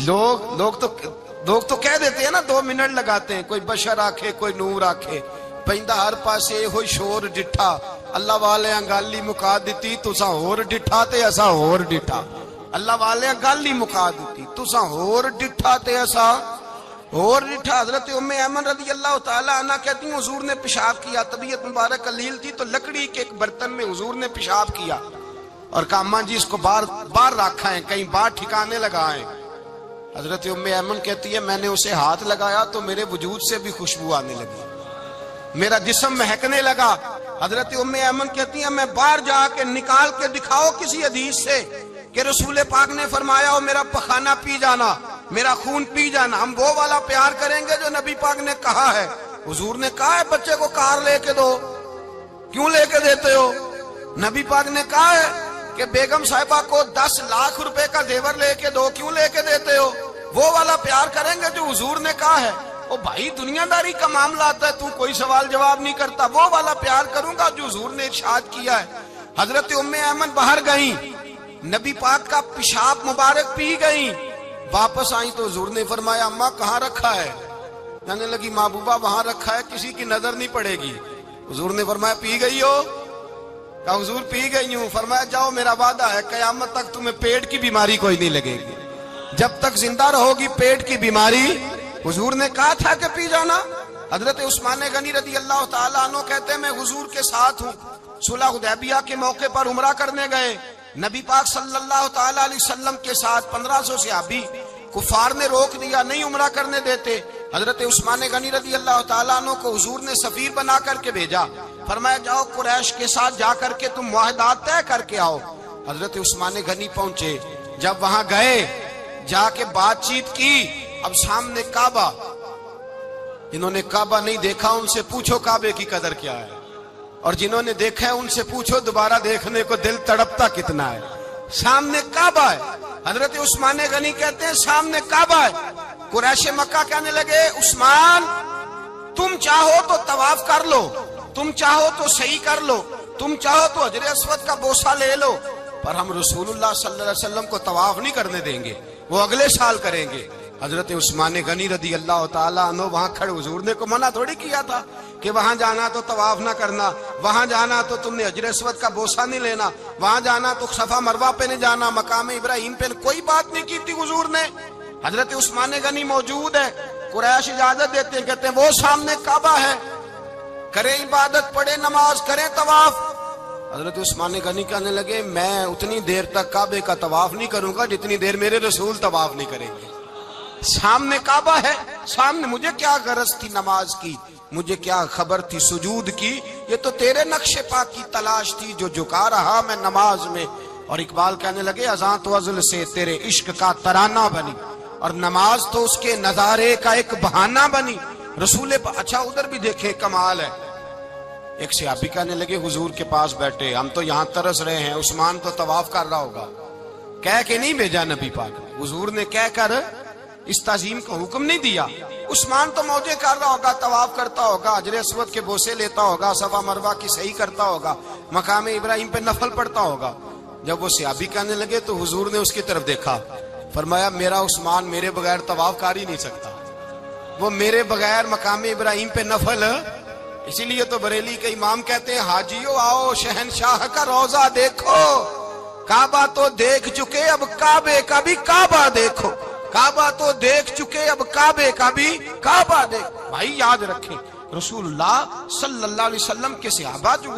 A: لوگ تو کہہ دیتے ہیں نا 2 منٹ لگاتے ہیں، کوئی بشر آکھے کوئی نور آکھے، پیندا ہر پاسے ہوئی شور ڈٹھا، اللہ والے گل ہی مکا دتی تساں ہور ڈٹھا تے اساں ہور ڈٹھا۔ اللہ والے گل ہی مکا دتی تساں ہور ڈٹھا تے اساں اور ریٹھا حضرت ام ایمن رضی اللہ تعالی عنہ کہتی ہیں حضور نے پیشاب کیا، طبیعت مبارک قلیل تھی تو لکڑی کے ایک برتن میں حضور نے پیشاب کیا اور کہا اماں جی اس کو باہر رکھا ہے، کہیں باہر ٹھکانے لگائیں۔ حضرت ام ایمن کہتی ہے میں نے اسے ہاتھ لگایا تو میرے وجود سے بھی خوشبو آنے لگی، میرا جسم مہکنے لگا۔ حضرت ام ایمن کہتی ہیں میں باہر جا کے نکال کے دکھاؤ کسی حدیث سے کہ رسول پاک نے فرمایا ہو میرا پخانہ پی جانا، میرا خون پی جانا، ہم وہ والا پیار کریں گے جو نبی پاک نے کہا ہے۔ حضور نے کہا ہے بچے کو کار لے کے دو، کیوں لے کے دیتے ہو؟ نبی پاک نے کہا ہے کہ بیگم صاحبہ کو 10 لاکھ روپے کا زیور لے کے دو، کیوں لے کے دیتے ہو؟ وہ والا پیار کریں گے جو حضور نے کہا ہے۔ او بھائی دنیا داری کا معاملہ آتا ہے، تو کوئی سوال جواب نہیں کرتا، وہ والا پیار کروں گا جو حضور نے ارشاد کیا ہے۔ حضرت ام ایمن باہر گئیں، نبی پاک کا پیشاب مبارک پی گئیں، واپس آئیں تو حضور نے فرمایا اماں کہاں رکھا ہے؟ کہنے لگی محبوبہ وہاں رکھا ہے، کسی کی نظر نہیں پڑے گی۔ حضور نے فرمایا پی گئی ہو؟ کہا حضور پی گئی ہوں۔ فرمایا جاؤ میرا وعدہ ہے قیامت تک تمہیں پیٹ کی بیماری کوئی نہیں لگے گی، جب تک زندہ رہو گی پیٹ کی بیماری۔ حضور نے کہا تھا کہ پی جانا۔ حضرت عثمان غنی رضی اللہ تعالیٰ عنہ کہتے ہیں میں حضور کے ساتھ ہوں، صلح حدیبیہ کے موقع پر عمرہ کرنے گئے، نبی پاک صلی اللہ تعالیٰ علیہ وسلم کے ساتھ 1500 صحابی، کفار نے روک دیا نہیں عمرہ کرنے دیتے۔ حضرت عثمان غنی رضی اللہ تعالیٰ عنہ کو حضور نے سفیر بنا کر کے بھیجا، فرمایا جاؤ قریش کے ساتھ جا کر کے تم معاہدات طے کر کے آؤ۔ حضرت عثمان غنی پہنچے، جب وہاں گئے جا کے بات چیت کی، اب سامنے کعبہ، جنہوں نے کعبہ نہیں دیکھا ان سے پوچھو کعبے کی قدر کیا ہے، اور جنہوں نے دیکھا ہے ان سے پوچھو دوبارہ دیکھنے کو دل تڑپتا کتنا ہے۔ سامنے کعبہ ہے، حضرت عثمان غنی کہتے ہیں سامنے کعبہ ہے۔ قریش مکہ کہنے لگے عثمان تم چاہو تو طواف کر لو، تم چاہو تو صحیح کر لو، تم چاہو تو حجر اسود کا بوسہ لے لو، پر ہم رسول اللہ صلی اللہ علیہ وسلم کو طواف نہیں کرنے دیں گے، وہ اگلے سال کریں گے۔ حضرت عثمان غنی رضی اللہ تعالیٰ عنہ وہاں کھڑے، حضور نے کو منع تھوڑی کیا تھا کہ وہاں جانا تو طواف نہ کرنا، وہاں جانا تو تم نے حجر اسود کا بوسہ نہیں لینا، وہاں جانا تو صفا مروہ پہ نہیں جانا، مقام ابراہیم پہ کوئی بات نہیں کی تھی حضور نے۔ حضرت عثمان غنی موجود ہے، قریش اجازت دیتے ہیں، کہتے ہیں وہ سامنے کعبہ ہے، کریں عبادت، پڑھیں نماز، کریں طواف۔ حضرت عثمان غنی کہنے لگے میں اتنی دیر تک کعبے کا طواف نہیں کروں گا جتنی دیر میرے رسول طواف نہیں کریں گے۔ سامنے کعبہ ہے، سامنے، مجھے کیا غرض تھی نماز کی، مجھے کیا خبر تھی سجود کی، یہ تو تیرے نقش پاک کی تلاش تھی جو جھکا رہا میں نماز میں۔ اور اقبال کہنے لگے اذان تو ازل سے تیرے عشق کا ترانہ بنی، اور نماز تو اس کے نظارے کا ایک بہانہ بنی۔ رسول اچھا ادھر بھی دیکھیں کمال ہے، ایک صحابی کہنے لگے حضور کے پاس بیٹھے ہم تو یہاں ترس رہے ہیں، عثمان تو طواف کر رہا ہوگا، کہہ کے نہیں بھیجا نبی پاک نے، حضور نے کہہ کر اس تعظیم کا حکم نہیں دیا۔ عثمان تو موجے کر رہا ہوگا، طواف کرتا ہوگا، حجر اسود کے بوسے لیتا ہوگا، صفا مروہ کی صحیح کرتا ہوگا، مقام ابراہیم پہ نفل پڑھتا ہوگا۔ جب وہ صحابی کہنے لگے تو حضور نے اس کی طرف دیکھا، فرمایا میرا عثمان میرے بغیر طواف کر ہی نہیں سکتا، وہ میرے بغیر مقام ابراہیم پہ نفل۔ اسی لیے تو بریلی کے امام کہتے ہیں حاجیو آؤ شہنشاہ کا روضہ دیکھو، کعبہ تو دیکھ چکے اب کعبے کا بھی کعبہ دیکھو، کعبہ تو دیکھ چکے اب کعبے کا بھی کعبہ دیکھو۔ بھائی یاد رکھیں رسول اللہ صلی اللہ علیہ وسلم کے صحابہ جو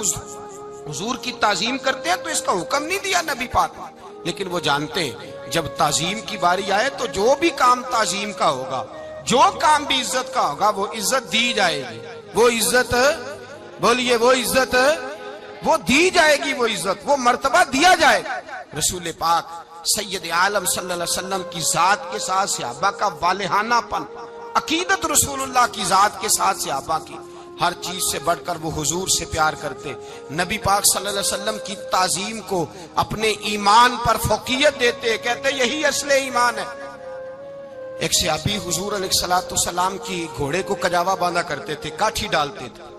A: حضور کی تعظیم کرتے ہیں تو اس کا حکم نہیں دیا نبی پاک، لیکن وہ جانتے ہیں جب تعظیم کی باری آئے تو جو بھی کام تعظیم کا ہوگا، جو کام بھی عزت کا ہوگا وہ عزت دی جائے گی، وہ عزت بولیے، وہ عزت وہ دی جائے گی، وہ عزت وہ مرتبہ دیا جائے گا۔ رسول پاک سید عالم صلی اللہ علیہ وسلم کی ذات کے ساتھ صحابہ کا والہانہ پن، عقیدت رسول اللہ کی ذات کے ساتھ صحابہ کی، ہر چیز سے بڑھ کر وہ حضور سے پیار کرتے، نبی پاک صلی اللہ علیہ وسلم کی تعظیم کو اپنے ایمان پر فوقیت دیتے، کہتے یہی اصل ایمان ہے۔ ایک صحابی حضور علیہ السلام کی گھوڑے کو کجاوا باندھا کرتے تھے، کاٹھی ڈالتے تھے،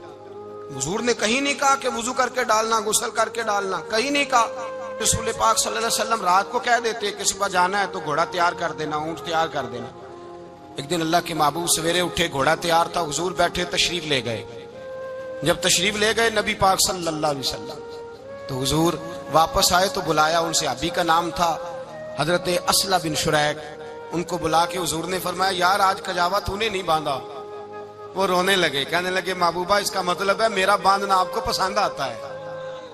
A: حضور نے کہیں نہیں کہا کہ وضو کر کے ڈالنا، غسل کر کے ڈالنا، کہیں نہیں کہا۔ رسول پاک صلی اللہ علیہ وسلم رات کو کہہ دیتے کہ صبح جانا ہے تو گھوڑا تیار کر دینا، اونٹ تیار کر دینا۔ ایک دن اللہ کے محبوب سویرے اٹھے، گھوڑا تیار تھا، حضور بیٹھے تشریف لے گئے۔ جب تشریف لے گئے نبی پاک صلی اللہ علیہ وسلم تو حضور واپس آئے تو بلایا، ان سے ابھی کا نام تھا حضرت اسلہ بن شریک، ان کو بلا کے حضور نے فرمایا یار آج کجاوا تو نے نہیں باندھا. وہ رونے لگے, کہنے لگے محبوبہ اس کا مطلب ہے میرا باندھنا آپ کو پسند آتا ہے,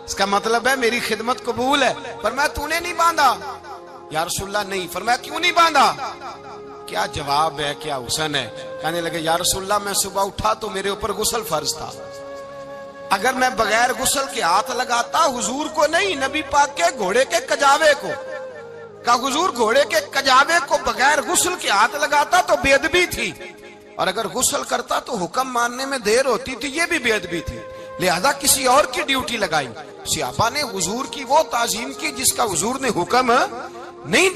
A: اس کا مطلب ہے میری خدمت قبول ہے. فرمایا تو نے نہیں باندھا؟ یا رسول اللہ نہیں. فرمایا کیوں نہیں باندھا؟ کیا جواب ہے, کیا حسن ہے. کہنے لگے یا رسول اللہ میں صبح اٹھا تو میرے اوپر غسل فرض تھا, اگر میں بغیر غسل کے ہاتھ لگاتا حضور کو نہیں نبی پاک کے گھوڑے کے کجاوے کو, کہ حضور گھوڑے کے کجاوے کو بغیر غسل کے ہاتھ لگاتا تو بے ادبی تھی, اور اگر غسل کرتا تو حکم ماننے میں دیر ہوتی تھی, یہ بھی بے ادبی تھی. لہذا کسی اور کی ڈیوٹی لگائی. صحابہ نے حضور کی وہ تعظیم کی جس کا حضور نے حکم نہیں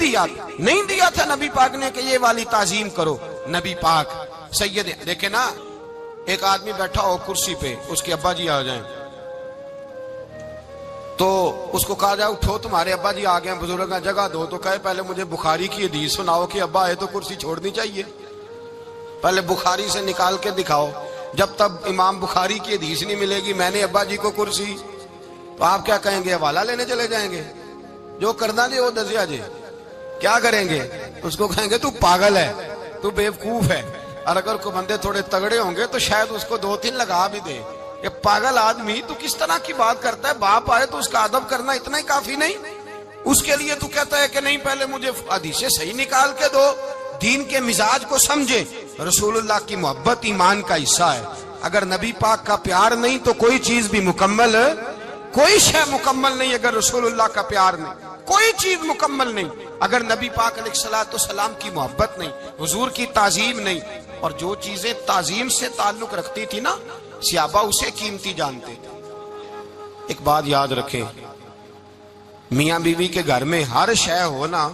A: دیا تھا نبی پاک نے کہ یہ والی تعظیم کرو. نبی پاک سید دیکھیں نا, ایک آدمی بیٹھا ہو کرسی پہ, اس کے ابا جی آ جائیں تو اس کو کہا جائے اٹھو تمہارے ابا جی آ گئے ہیں, بزرگ کا جگہ دو, تو کہے پہلے مجھے بخاری کی حدیث سناؤ کہ ابا آئے تو کرسی چھوڑنی چاہیے, پہلے بخاری سے نکال کے دکھاؤ. جب تک امام بخاری کی حدیث نہیں ملے گی میں نے ابا جی کو کرسی, تو آپ کیا کہیں گے, حوالہ لینے چلے جائیں گے, جو کرنا جی وہ دسیا جی, کیا کریں گے, اس کو کہیں گے تو پاگل ہے, تو بیوقوف ہے. اور اگر کوئی بندے تھوڑے تگڑے ہوں گے تو شاید اس کو 2-3 لگا بھی دے کہ پاگل آدمی تو کس طرح کی بات کرتا ہے, باپ آئے تو اس کا ادب کرنا اتنا ہی کافی نہیں, اس کے لیے تو کہتا ہے کہ نہیں پہلے مجھے حدیثیں صحیح نکال کے دو, دین کے مزاج کو سمجھے. رسول اللہ کی محبت ایمان کا حصہ ہے, اگر نبی پاک کا پیار نہیں تو کوئی چیز بھی مکمل, کوئی شے مکمل نہیں. اگر رسول اللہ کا پیار نہیں کوئی چیز مکمل نہیں, اگر نبی پاک علیہ الصلوۃ والسلام کی محبت نہیں, حضور کی تعظیم نہیں. اور جو چیزیں تعظیم سے تعلق رکھتی تھی نا صحابہ اسے قیمتی جانتے تھے. ایک بات یاد رکھیں, میاں بیوی کے گھر میں ہر شے ہو نا,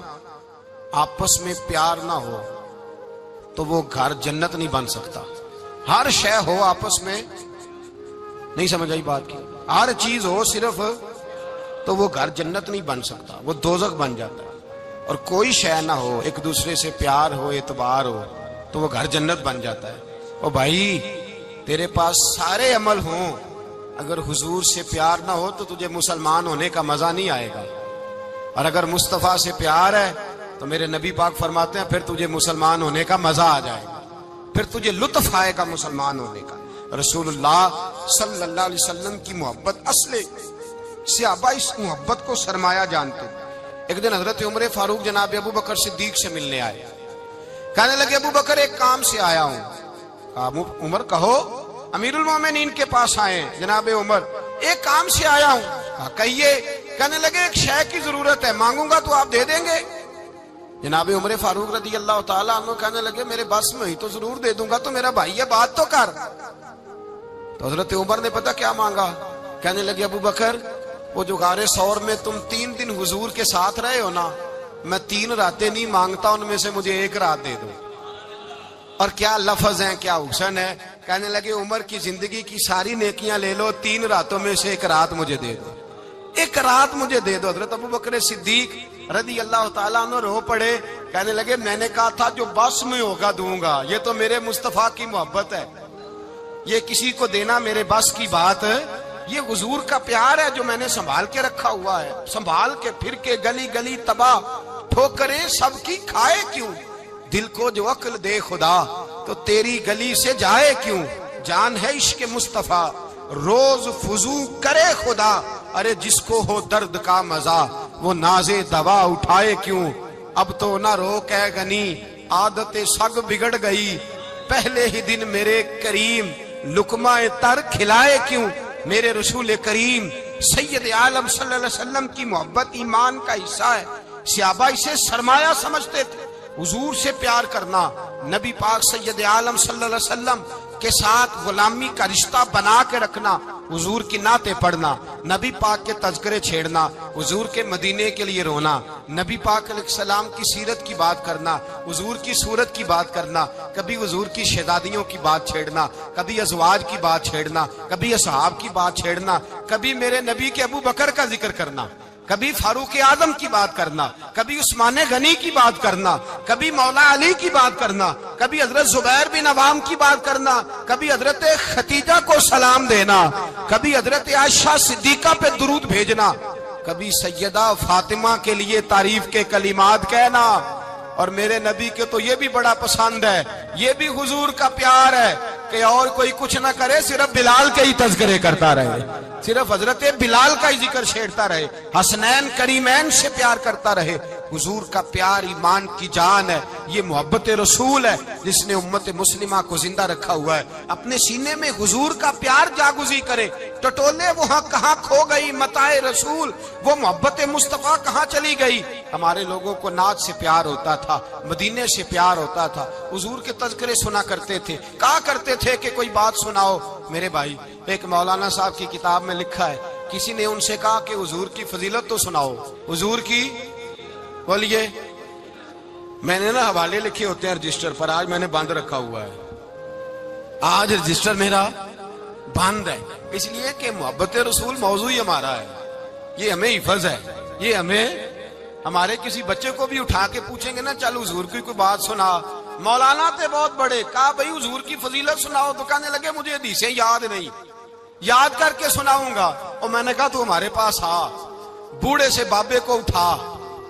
A: آپس میں پیار نہ ہو تو وہ گھر جنت نہیں بن سکتا. ہر شے ہو آپس میں, نہیں سمجھ آئی بات کی, ہر چیز ہو صرف تو وہ گھر جنت نہیں بن سکتا, وہ دوزخ بن جاتا ہے. اور کوئی شے نہ ہو, ایک دوسرے سے پیار ہو, اعتبار ہو, تو وہ گھر جنت بن جاتا ہے. او بھائی تیرے پاس سارے عمل ہوں, اگر حضور سے پیار نہ ہو تو تجھے مسلمان ہونے کا مزہ نہیں آئے گا, اور اگر مصطفیٰ سے پیار ہے تو میرے نبی پاک فرماتے ہیں پھر تجھے مسلمان ہونے کا مزہ آ جائے گا, پھر تجھے لطف آئے گا مسلمان ہونے کا. رسول اللہ صلی اللہ علیہ وسلم کی محبت اصل, صحابہ اس محبت کو سرمایہ جانتے. ایک دن حضرت عمر فاروق جناب ابو بکر صدیق سے ملنے آئے, کہنے لگے ابو بکر ایک کام سے آیا ہوں. عمر کہو. امیر المومنین کے پاس آئے جناب عمر, ایک کام سے آیا ہوں. کہیے. کہنے لگے ایک شے کی ضرورت ہے, مانگوں گا تو آپ دے دیں گے؟ جناب عمر فاروق رضی اللہ تعالیٰ عنہ کہنے لگے میرے بس میں ہی تو ضرور دے دوں گا, تو میرا بھائی یہ بات تو کر. تو حضرت عمر نے پتہ کیا مانگا, کہنے لگے ابو بکر وہ جو غار ثور میں تم 3 دن حضور کے ساتھ رہے ہو نا, میں 3 راتیں نہیں مانگتا, ان میں سے مجھے 1 رات دے دو. اور کیا لفظ ہیں, کیا حسن ہے. کہنے لگے عمر کی زندگی کی ساری نیکیاں لے لو, 3 راتوں میں سے 1 رات مجھے دے دو, 1 رات مجھے دے دو. حضرت ابو بکر صدیق رضی اللہ تعالیٰ عنہ رو پڑے, کہنے لگے میں نے کہا تھا جو بس میں ہوگا دوں گا, یہ تو میرے مصطفیٰ کی محبت ہے, یہ کسی کو دینا میرے بس کی بات ہے, یہ حضور کا پیار ہے جو میں نے سنبھال کے رکھا ہوا ہے. سنبھال کے پھر کے گلی گلی تباہ, ٹھوکریں سب کی کھائے کیوں, دل کو جو عقل دے خدا تو تیری گلی سے جائے کیوں. جان ہے عشق مصطفیٰ روز فضو کرے خدا, ارے جس کو ہو درد کا مزہ وہ ناز دوا اٹھائے کیوں. اب تو نہ روک ہے غنی عادت سگ بگڑ گئی, پہلے ہی دن میرے کریم لقمہ تر کھلائے کیوں. میرے رسول کریم سید عالم صلی اللہ علیہ وسلم کی محبت ایمان کا حصہ ہے. صحابہ اسے سرمایہ سمجھتے تھے. حضور سے پیار کرنا, نبی پاک سید عالم صلی اللہ علیہ وسلم کے ساتھ غلامی کا رشتہ بنا کے رکھنا, حضور کی نعتیں پڑھنا, نبی پاک کے تذکرے چھیڑنا, حضور کے مدینے کے لیے رونا, نبی پاک علیہ السلام کی سیرت کی بات کرنا, حضور کی صورت کی بات کرنا, کبھی حضور کی شہزادیوں کی بات چھیڑنا, کبھی ازواج کی بات چھیڑنا, کبھی اصحاب کی بات چھیڑنا, کبھی میرے نبی کے ابو بکر کا ذکر کرنا, کبھی فاروق اعظم کی بات کرنا, کبھی عثمان غنی کی بات کرنا, کبھی مولا علی کی بات کرنا, کبھی حضرت زبیر بن عوام کی بات کرنا, کبھی حضرت ختیجہ کو سلام دینا, کبھی حضرت عائشہ صدیقہ پہ درود بھیجنا, کبھی سیدہ فاطمہ کے لیے تعریف کے کلمات کہنا. اور میرے نبی کے تو یہ بھی بڑا پسند ہے، یہ بھی حضور کا پیار ہے کہ اور کوئی کچھ نہ کرے، صرف بلال کے ہی تذکرے کرتا رہے، صرف حضرت بلال کا ہی ذکر چھیڑتا رہے، حسنین کریمین سے پیار کرتا رہے۔ حضور کا پیار ایمان کی جان ہے، یہ محبت رسول ہے جس نے امت مسلمہ کو زندہ رکھا ہوا ہے۔ اپنے سینے میں حضور کا پیار جاگزی کرے، ٹٹولے وہاں کہاں کھو گئی متاع رسول، وہ محبت مصطفیٰ کہاں چلی گئی۔ ہمارے لوگوں کو نعت سے پیار ہوتا تھا، مدینے سے پیار ہوتا تھا، حضور کے تذکرے سنا کرتے تھے، کہا کرتے تھے کہ کوئی بات سناؤ۔ میرے بھائی، ایک مولانا صاحب کی کتاب میں لکھا ہے، کسی نے ان سے کہا کہ حضور کی فضیلت تو سناؤ، حضور کی بولیے۔ میں نے نا حوالے لکھے ہوتے ہیں رجسٹر پر، آج میں نے بند رکھا ہوا ہے، آج رجسٹر میرا بند ہے، اس لیے کہ محبت رسول موضوع ہی ہمارا ہے، یہ ہمیں حفظ ہے، یہ ہمیں ہمارے کسی بچے کو بھی اٹھا کے پوچھیں گے نا چل حضور کی کوئی بات سنا، مولانا تھے بہت بڑے، کہا بھائی حضور کی فضیلت سناؤ، تو کہنے لگے مجھے حدیثیں یاد نہیں، یاد کر کے سناؤں گا۔ اور میں نے کہا تو ہمارے پاس آ، بوڑھے سے بابے کو اٹھا،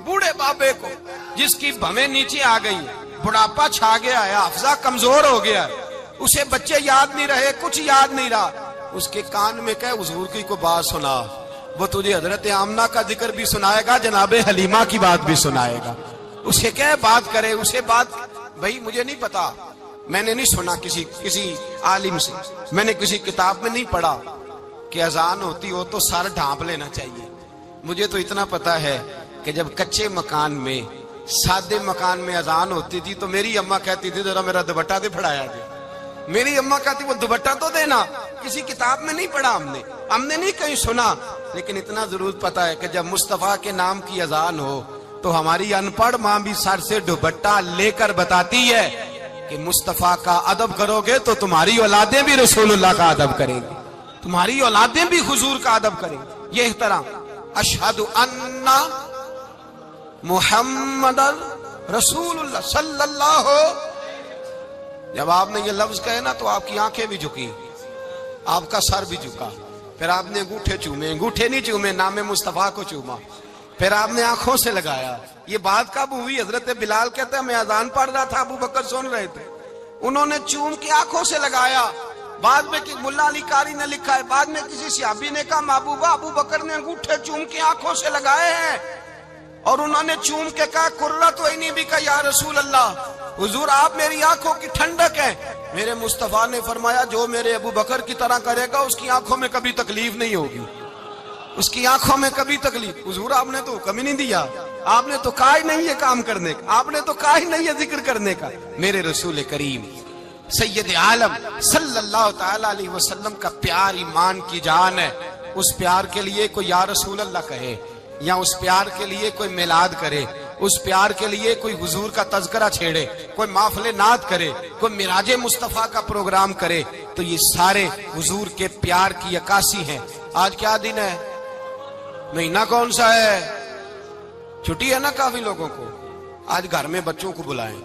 A: بوڑھے بابے کو جس کی بھویں نیچے آ گئی، بڑھاپا چھا گیا ہے، حافظہ کمزور ہو گیا ہے، اسے بچے یاد نہیں رہے، کچھ یاد نہیں رہا، اس کے کان میں کہے حضور کی کوئی بات سنا، وہ تجھے حضرت آمنہ کا ذکر بھی سنائے گا، جناب حلیمہ کی بات بھی سنائے گا، اسے کہے بات کرے، اسے بات۔ بھائی مجھے نہیں پتا، میں نے نہیں سنا کسی عالم سے، میں نے کسی کتاب میں نہیں پڑھا کہ اذان ہوتی ہو تو سر ڈھانپ لینا چاہیے۔ مجھے تو اتنا پتا ہے کہ جب کچے مکان میں، سادے مکان میں اذان ہوتی تھی تو میری اماں کہتی تھی ذرا میرا دوپٹہ دے پھڑایا دے، میری اماں کہتی وہ دوپٹہ تو دینا، کسی کتاب میں نہیں پڑھا ہم نے نہیں کہیں سنا، لیکن اتنا ضرور پتا ہے کہ جب مصطفیٰ کے نام کی اذان ہو تو ہماری ان پڑھ ماں بھی سر سے دوپٹہ لے کر بتاتی ہے کہ مصطفیٰ کا ادب کرو گے تو تمہاری اولادیں بھی رسول اللہ کا ادب کریں گی، تمہاری اولادیں بھی حضور کا ادب کریں گی۔ یہ احترام، اشہد ان محمد رسول اللہ صلی اللہ، جب آپ نے یہ لفظ کہے نا تو آپ کی آنکھیں بھی جھکی، آپ کا سر بھی جھکا، پھر آپ نے انگوٹھے چومے، انگوٹھے نہیں چومے، نام مصطفیٰ کو چوما، پھر آپ نے آنکھوں سے لگایا۔ یہ بات کب ہوئی؟ حضرت بلال کہتے ہیں میں اذان پڑھ رہا تھا، ابو بکر سن رہے تھے، انہوں نے چوم کے آنکھوں سے لگایا۔ بعد میں ملا علی قاری نے لکھا ہے، بعد میں کسی صحابی نے کہا محبوبہ ابو بکر نے انگوٹھے چوم کے آنکھوں سے لگائے ہیں، اور انہوں نے چوم کے کہا قرۃ عینی بک یا رسول اللہ، حضور آپ میری آنکھوں کی ٹھنڈک ہیں۔ میرے مصطفیٰ نے فرمایا جو میرے ابو بکر کی طرح کرے گا اس کی آنکھوں میں کبھی تکلیف نہیں ہوگی، اس کی آنکھوں میں کبھی تکلیف۔ حضور آپ نے تو حکم ہی نہیں دیا، آپ نے تو کہا ہی نہیں یہ کام کرنے کا، آپ نے تو کہا ہی نہیں یہ ذکر کرنے کا۔ میرے رسول کریم سید عالم صلی اللہ تعالی علیہ وسلم کا پیار ایمان کی جان ہے، اس پیار کے لیے کوئی یا رسول اللہ کہے، یا اس پیار کے لیے کوئی میلاد کرے، اس پیار کے لیے کوئی حضور کا تذکرہ چھیڑے، کوئی محفل نعت کرے، کوئی معراج مصطفیٰ کا پروگرام کرے، تو یہ سارے حضور کے پیار کی عکاسی ہیں۔ آج کیا دن ہے؟ مہینہ کون سا ہے؟ چھٹی ہے نا کافی لوگوں کو۔ آج گھر میں بچوں کو بلائیں،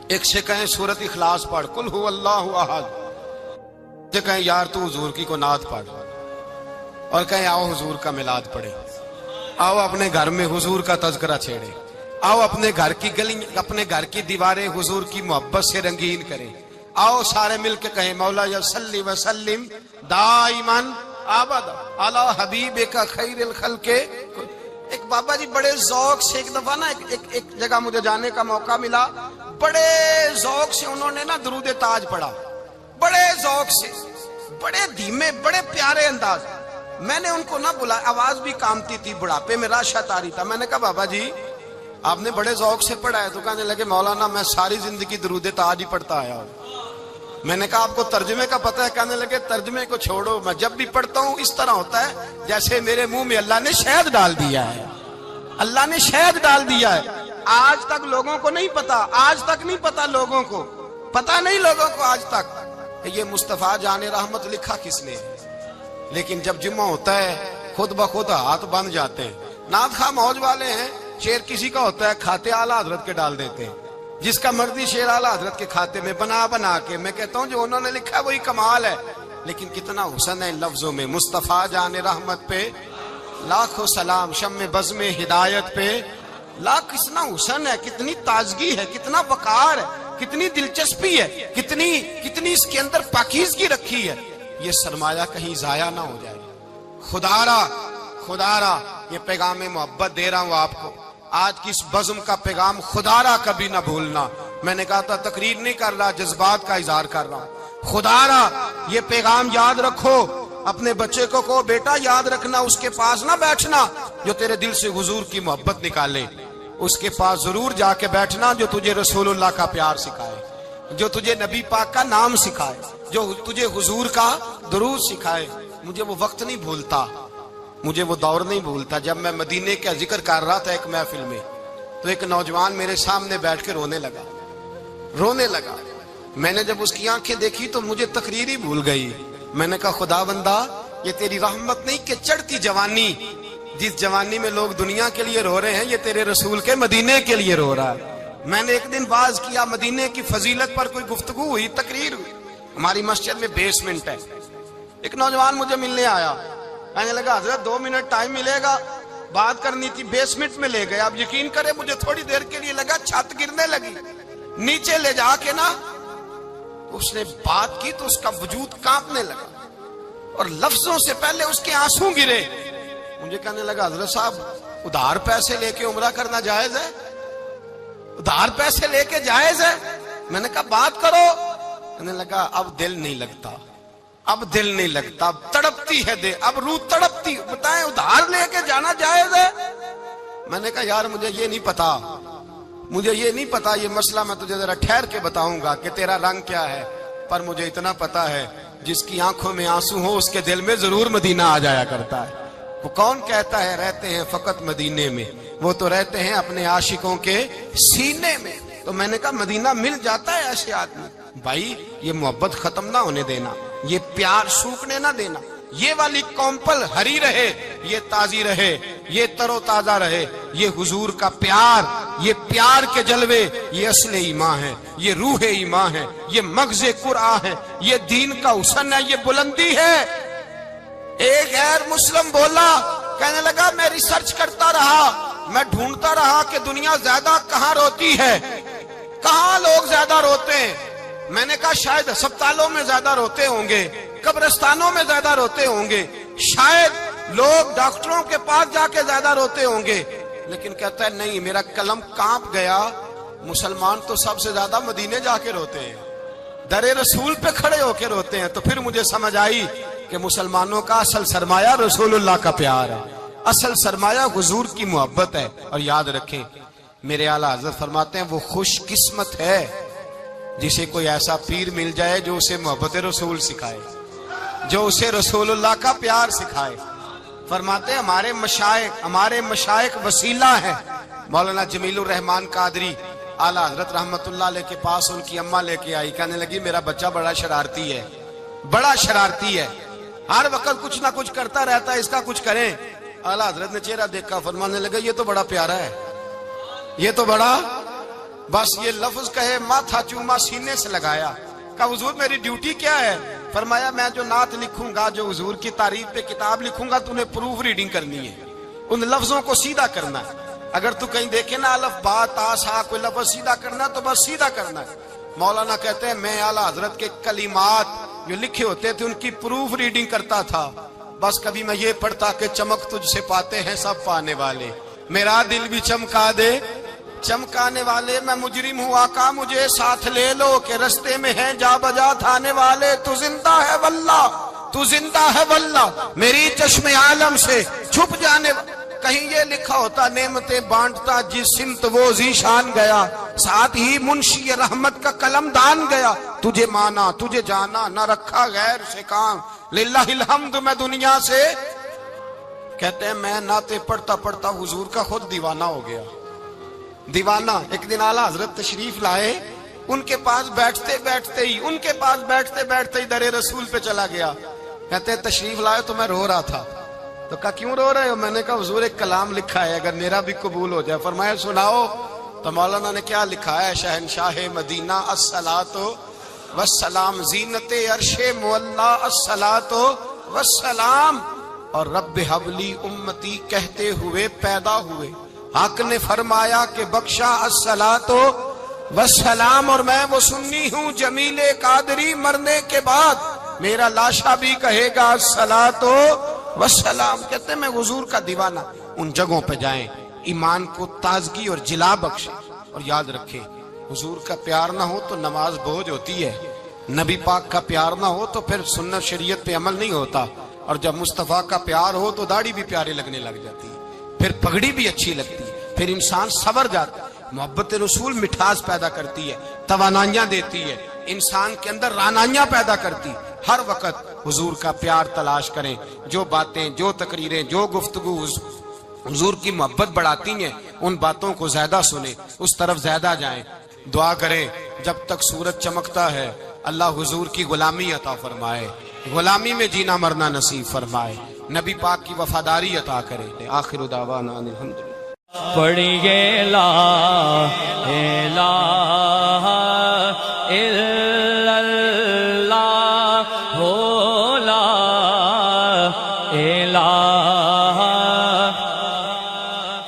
A: ایک سے کہیں سورۃ اخلاص پڑھ، قل هو اللہ احد، سے کہیں یار تو حضور کی کو نعت پڑھ، اور کہیں آؤ حضور کا میلاد پڑھے، آؤ اپنے گھر میں حضور کا تذکرہ چھیڑے، آؤ اپنے گھر کی گلی، اپنے گھر کی دیواریں حضور کی محبت سے رنگین کریں، آؤ سارے مل کے کہیں مولا یا صلی وسلم دائما ابدا علی حبیبک خیر الخلق۔ ایک بابا جی بڑے ذوق سے ایک دفعہ نا ایک جگہ مجھے جانے کا موقع ملا، بڑے ذوق سے انہوں نے نا درود تاج پڑھا، بڑے ذوق سے، بڑے دھیمے، بڑے پیارے انداز۔ میں نے ان کو نہ بلایا، آواز بھی کامتی تھی، بڑھاپے میں راشت آ رہی تھا۔ میں نے کہا بابا جی آپ نے بڑے ذوق سے پڑھا ہے، تو کہنے لگے مولانا میں ساری زندگی درود تاج ہی پڑھتا آیا ہوں۔ میں نے کہا آپ کو ترجمے کا پتہ ہے؟ کہنے لگے ترجمے کو چھوڑو، میں جب بھی پڑھتا ہوں اس طرح ہوتا ہے جیسے میرے منہ میں اللہ نے شہد ڈال دیا ہے، اللہ نے شہد ڈال دیا ہے۔ آج تک لوگوں کو نہیں پتا، آج تک نہیں پتا لوگوں کو، پتا نہیں لوگوں کو آج تک کہ یہ مصطفیٰ جان رحمت لکھا کس نے ہے۔ لیکن جب جمعہ ہوتا ہے خود بخود ہاتھ بند جاتے ہیں۔ نعت خواہ موج والے ہیں، شعر کسی کا ہوتا ہے کھاتے اعلیٰ حضرت کے ڈال دیتے ہیں، جس کا مرضی شعر اعلیٰ حضرت کے کھاتے میں بنا کے۔ میں کہتا ہوں جو انہوں نے لکھا ہے وہی کمال ہے، لیکن کتنا حسن ہے ان لفظوں میں۔ مصطفیٰ جان رحمت پہ لاکھوں سلام، شم بزم ہدایت پہ لا کتنا حسن ہے، کتنی تازگی ہے، کتنا وقار ہے، کتنی دلچسپی ہے، کتنی اس کے اندر پاکیزگی رکھی ہے. یہ سرمایہ کہیں ضائع نہ ہو جائے. خدا را یہ پیغام محبت دے رہا ہوں آپ کو. آج کی اس بزم کا پیغام خدا را کبھی نہ بھولنا. میں نے کہا تھا تقریر نہیں کر رہا، جذبات کا اظہار کر رہا ہوں. خدا را یہ پیغام یاد رکھو. اپنے بچے کو کہو بیٹا یاد رکھنا، اس کے پاس نہ بیٹھنا جو تیرے دل سے حضور کی محبت نکالے. اس کے پاس ضرور جا کے بیٹھنا جو تجھے رسول اللہ کا پیار سکھائے، جو تجھے نبی پاک کا نام سکھائے، جو تجھے حضور کا درود سکھائے. مجھے وہ وقت نہیں بھولتا، مجھے وہ دور نہیں بھولتا جب میں مدینے کا ذکر کر رہا تھا ایک محفل میں، تو ایک نوجوان میرے سامنے بیٹھ کے رونے لگا. میں نے جب اس کی آنکھیں دیکھی تو مجھے تقریر ہی بھول گئی. میں نے کہا خدا بندہ یہ تیری رحمت نہیں کہ چڑھتی جوانی، جس جوانی میں لوگ دنیا کے لیے رو رہے ہیں، یہ تیرے رسول کے مدینے کے لیے رو رہا ہے. میں نے ایک دن واعظ کیا، مدینے کی فضیلت پر کوئی گفتگو ہوئی، تقریر ہوئی. ہماری مسجد میں بیسمنٹ ہے. ایک نوجوان مجھے ملنے آیا، کہنے لگا حضرت 2 منٹ ٹائم ملے گا، بات کرنی تھی. بیسمنٹ میں لے گئے. آپ یقین کریں مجھے تھوڑی دیر کے لیے لگا چھت گرنے لگی. نیچے لے جا کے نا اس نے بات کی تو اس کا وجود کانپنے لگا اور لفظوں سے پہلے اس کے آنسو گرے. مجھے کہنے لگا حضرت صاحب ادھار پیسے لے کے عمرہ کرنا جائز ہے؟ ادھار پیسے لے کے جائز ہے؟ میں نے کہا بات کرو. کہنے لگا اب دل نہیں لگتا، اب تڑپتی ہے دے، اب روح تڑپتی. بتائیں ادھار لے کے جانا جائز ہے؟ میں نے کہا یار مجھے یہ نہیں پتا یہ مسئلہ میں تجھے ذرا ٹھہر کے بتاؤں گا کہ تیرا رنگ کیا ہے. پر مجھے اتنا پتا ہے جس کی آنکھوں میں آنسو ہو اس کے دل میں ضرور مدینہ آ جایا کرتا ہے. وہ کون کہتا ہے رہتے ہیں فقط مدینے میں؟ وہ تو رہتے ہیں اپنے عاشقوں کے سینے میں. تو میں نے کہا مدینہ مل جاتا ہے ایسے آدمی. بھائی یہ محبت ختم نہ ہونے دینا، یہ پیار سوکھنے نہ دینا. یہ والی کومپل ہری رہے، یہ تازی رہے، یہ تر و تازہ رہے. یہ حضور کا پیار، یہ پیار کے جلوے، یہ اصل ایمان ہے، یہ روح ایمان ہے، یہ مغز قرآن ہے، یہ دین کا حسن ہے، یہ بلندی ہے. ایک غیر مسلم بولا، کہنے لگا میں ریسرچ کرتا رہا، میں ڈھونڈتا رہا کہ دنیا زیادہ کہاں روتی ہے، کہاں لوگ زیادہ روتے ہیں. میں نے کہا شاید ہسپتالوں میں زیادہ روتے ہوں گے، قبرستانوں میں زیادہ روتے ہوں گے، شاید لوگ ڈاکٹروں کے پاس جا کے زیادہ روتے ہوں گے. لیکن کہتا ہے نہیں، میرا قلم کانپ گیا. مسلمان تو سب سے زیادہ مدینے جا کے روتے ہیں، در رسول پہ کھڑے ہو کے روتے ہیں. تو پھر مجھے سمجھ آئی کہ مسلمانوں کا اصل سرمایہ رسول اللہ کا پیار ہے، اصل سرمایہ حضور کی محبت ہے. اور یاد رکھیں میرے اعلیٰ حضرت فرماتے ہیں وہ خوش قسمت ہے جسے کوئی ایسا پیر مل جائے جو اسے محبت رسول سکھائے، جو اسے رسول اللہ کا پیار سکھائے. فرماتے ہیں ہمارے مشائخ وسیلہ ہیں. مولانا جمیل الرحمان قادری اعلیٰ حضرت رحمت اللہ علیہ کے پاس ان کی اماں لے کے آئی. کہنے لگی میرا بچہ بڑا شرارتی ہے، ہر وقت کچھ نہ کچھ کرتا رہتا ہے، اس کا کچھ کریں. اعلیٰ حضرت نے چہرہ دیکھا، فرمانے لگا یہ تو بڑا پیارا ہے، یہ تو بڑا، بس یہ لفظ کہے ماتھا چوما سینے سے لگایا. کہا حضور میری ڈیوٹی کیا ہے؟ فرمایا میں جو نعت لکھوں گا، جو حضور کی تعریف پہ کتاب لکھوں گا، تو نے پروف ریڈنگ کرنی ہے، ان لفظوں کو سیدھا کرنا ہے. اگر تو کہیں دیکھے نا الف با تا سا کوئی لفظ سیدھا کرنا تو بس سیدھا کرنا ہے. مولانا کہتے ہیں میں اعلیٰ حضرت کے کلمات جو لکھے ہوتے تھے ان کی پروف ریڈنگ کرتا تھا. بس کبھی میں یہ پڑھتا کہ چمک تجھ سے پاتے ہیں سب پانے والے، میرا دل بھی چمکا دے چمکانے والے. میں مجرم ہوں آقا مجھے ساتھ لے لو کہ رستے میں ہیں جا بجا تھانے والے. تو زندہ ہے واللہ میری چشم عالم سے چھپ جانے. کہیں یہ لکھا ہوتا نعمتیں بانٹتا جس سمت وہ ذیشان گیا، ساتھ ہی منشی رحمت کا قلم دان گیا. تجھے مانا تجھے جانا نہ رکھا غیر سے کام، للہ الحمد میں دنیا سے. کہتے ہیں میں نعتیں پڑھتا پڑھتا حضور کا خود دیوانہ ہو گیا. دیوانہ. ایک دن اعلیٰ حضرت تشریف لائے، ان کے پاس بیٹھتے بیٹھتے ہی در رسول پہ چلا گیا. کہتے ہیں تشریف لائے تو میں رو رہا تھا. تو کہا کیوں رو رہے ہو؟ میں نے کہا حضور ایک کلام لکھا ہے اگر میرا بھی قبول ہو جائے. فرمایا سناؤ. تو مولانا نے کیا لکھا ہے؟ شہنشاہ مدینہ الصلاۃ والسلام، زینت عرش مولا الصلاۃ والسلام، اور رب حبلی امتی کہتے ہوئے پیدا ہوئے. حق نے فرمایا کہ بخشا الصلاۃ والسلام، اور میں وہ سنی ہوں جمیل قادری مرنے کے بعد میرا لاشا بھی کہے گا الصلاۃ والسلام۔ کہتے ہیں میں حضور کا دیوانہ۔ ان جگہوں پہ جائیں، ایمان کو تازگی اور جلا بخشے، اور یاد رکھیں حضور کا پیار نہ ہو تو نماز بوجھ ہوتی ہے، نبی پاک کا پیار نہ ہو تو پھر سنت شریعت پہ عمل نہیں ہوتا، اور جب مصطفیٰ کا پیار ہو تو داڑھی بھی پیارے لگنے لگ جاتی ہے، پھر پگڑی بھی اچھی لگتی ہے، پھر انسان سنور جاتا ہے۔ محبت رسول مٹھاس پیدا کرتی ہے، توانائیاں دیتی ہے، انسان کے اندر رانائیاں پیدا کرتی۔ ہر وقت حضور کا پیار تلاش کریں، جو باتیں، جو تقریریں، جو گفتگو حضور کی محبت بڑھاتی ہیں ان باتوں کو زیادہ سنیں، اس طرف زیادہ جائیں۔ دعا کریں جب تک سورج چمکتا ہے اللہ حضور کی غلامی عطا فرمائے، غلامی میں جینا مرنا نصیب فرمائے، نبی پاک کی وفاداری عطا کرے۔ آخر دعوانا الحمدللہ۔
B: پڑھیے لا الہ الا اللہ ہو، لا الہ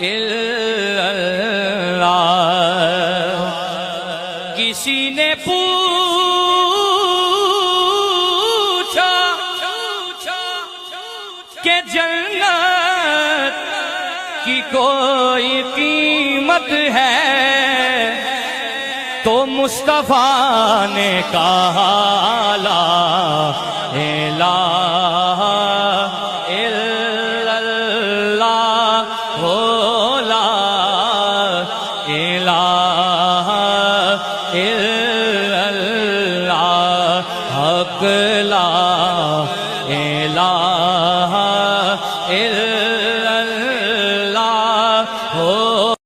B: الا اللہ۔ کسی نے پوچھا کہ جنت کی کوئی قیمت ہے، تو مصطفیٰ نے کہا لا الہ الا اللہ ہو، لا الہ الا اللہ۔ حق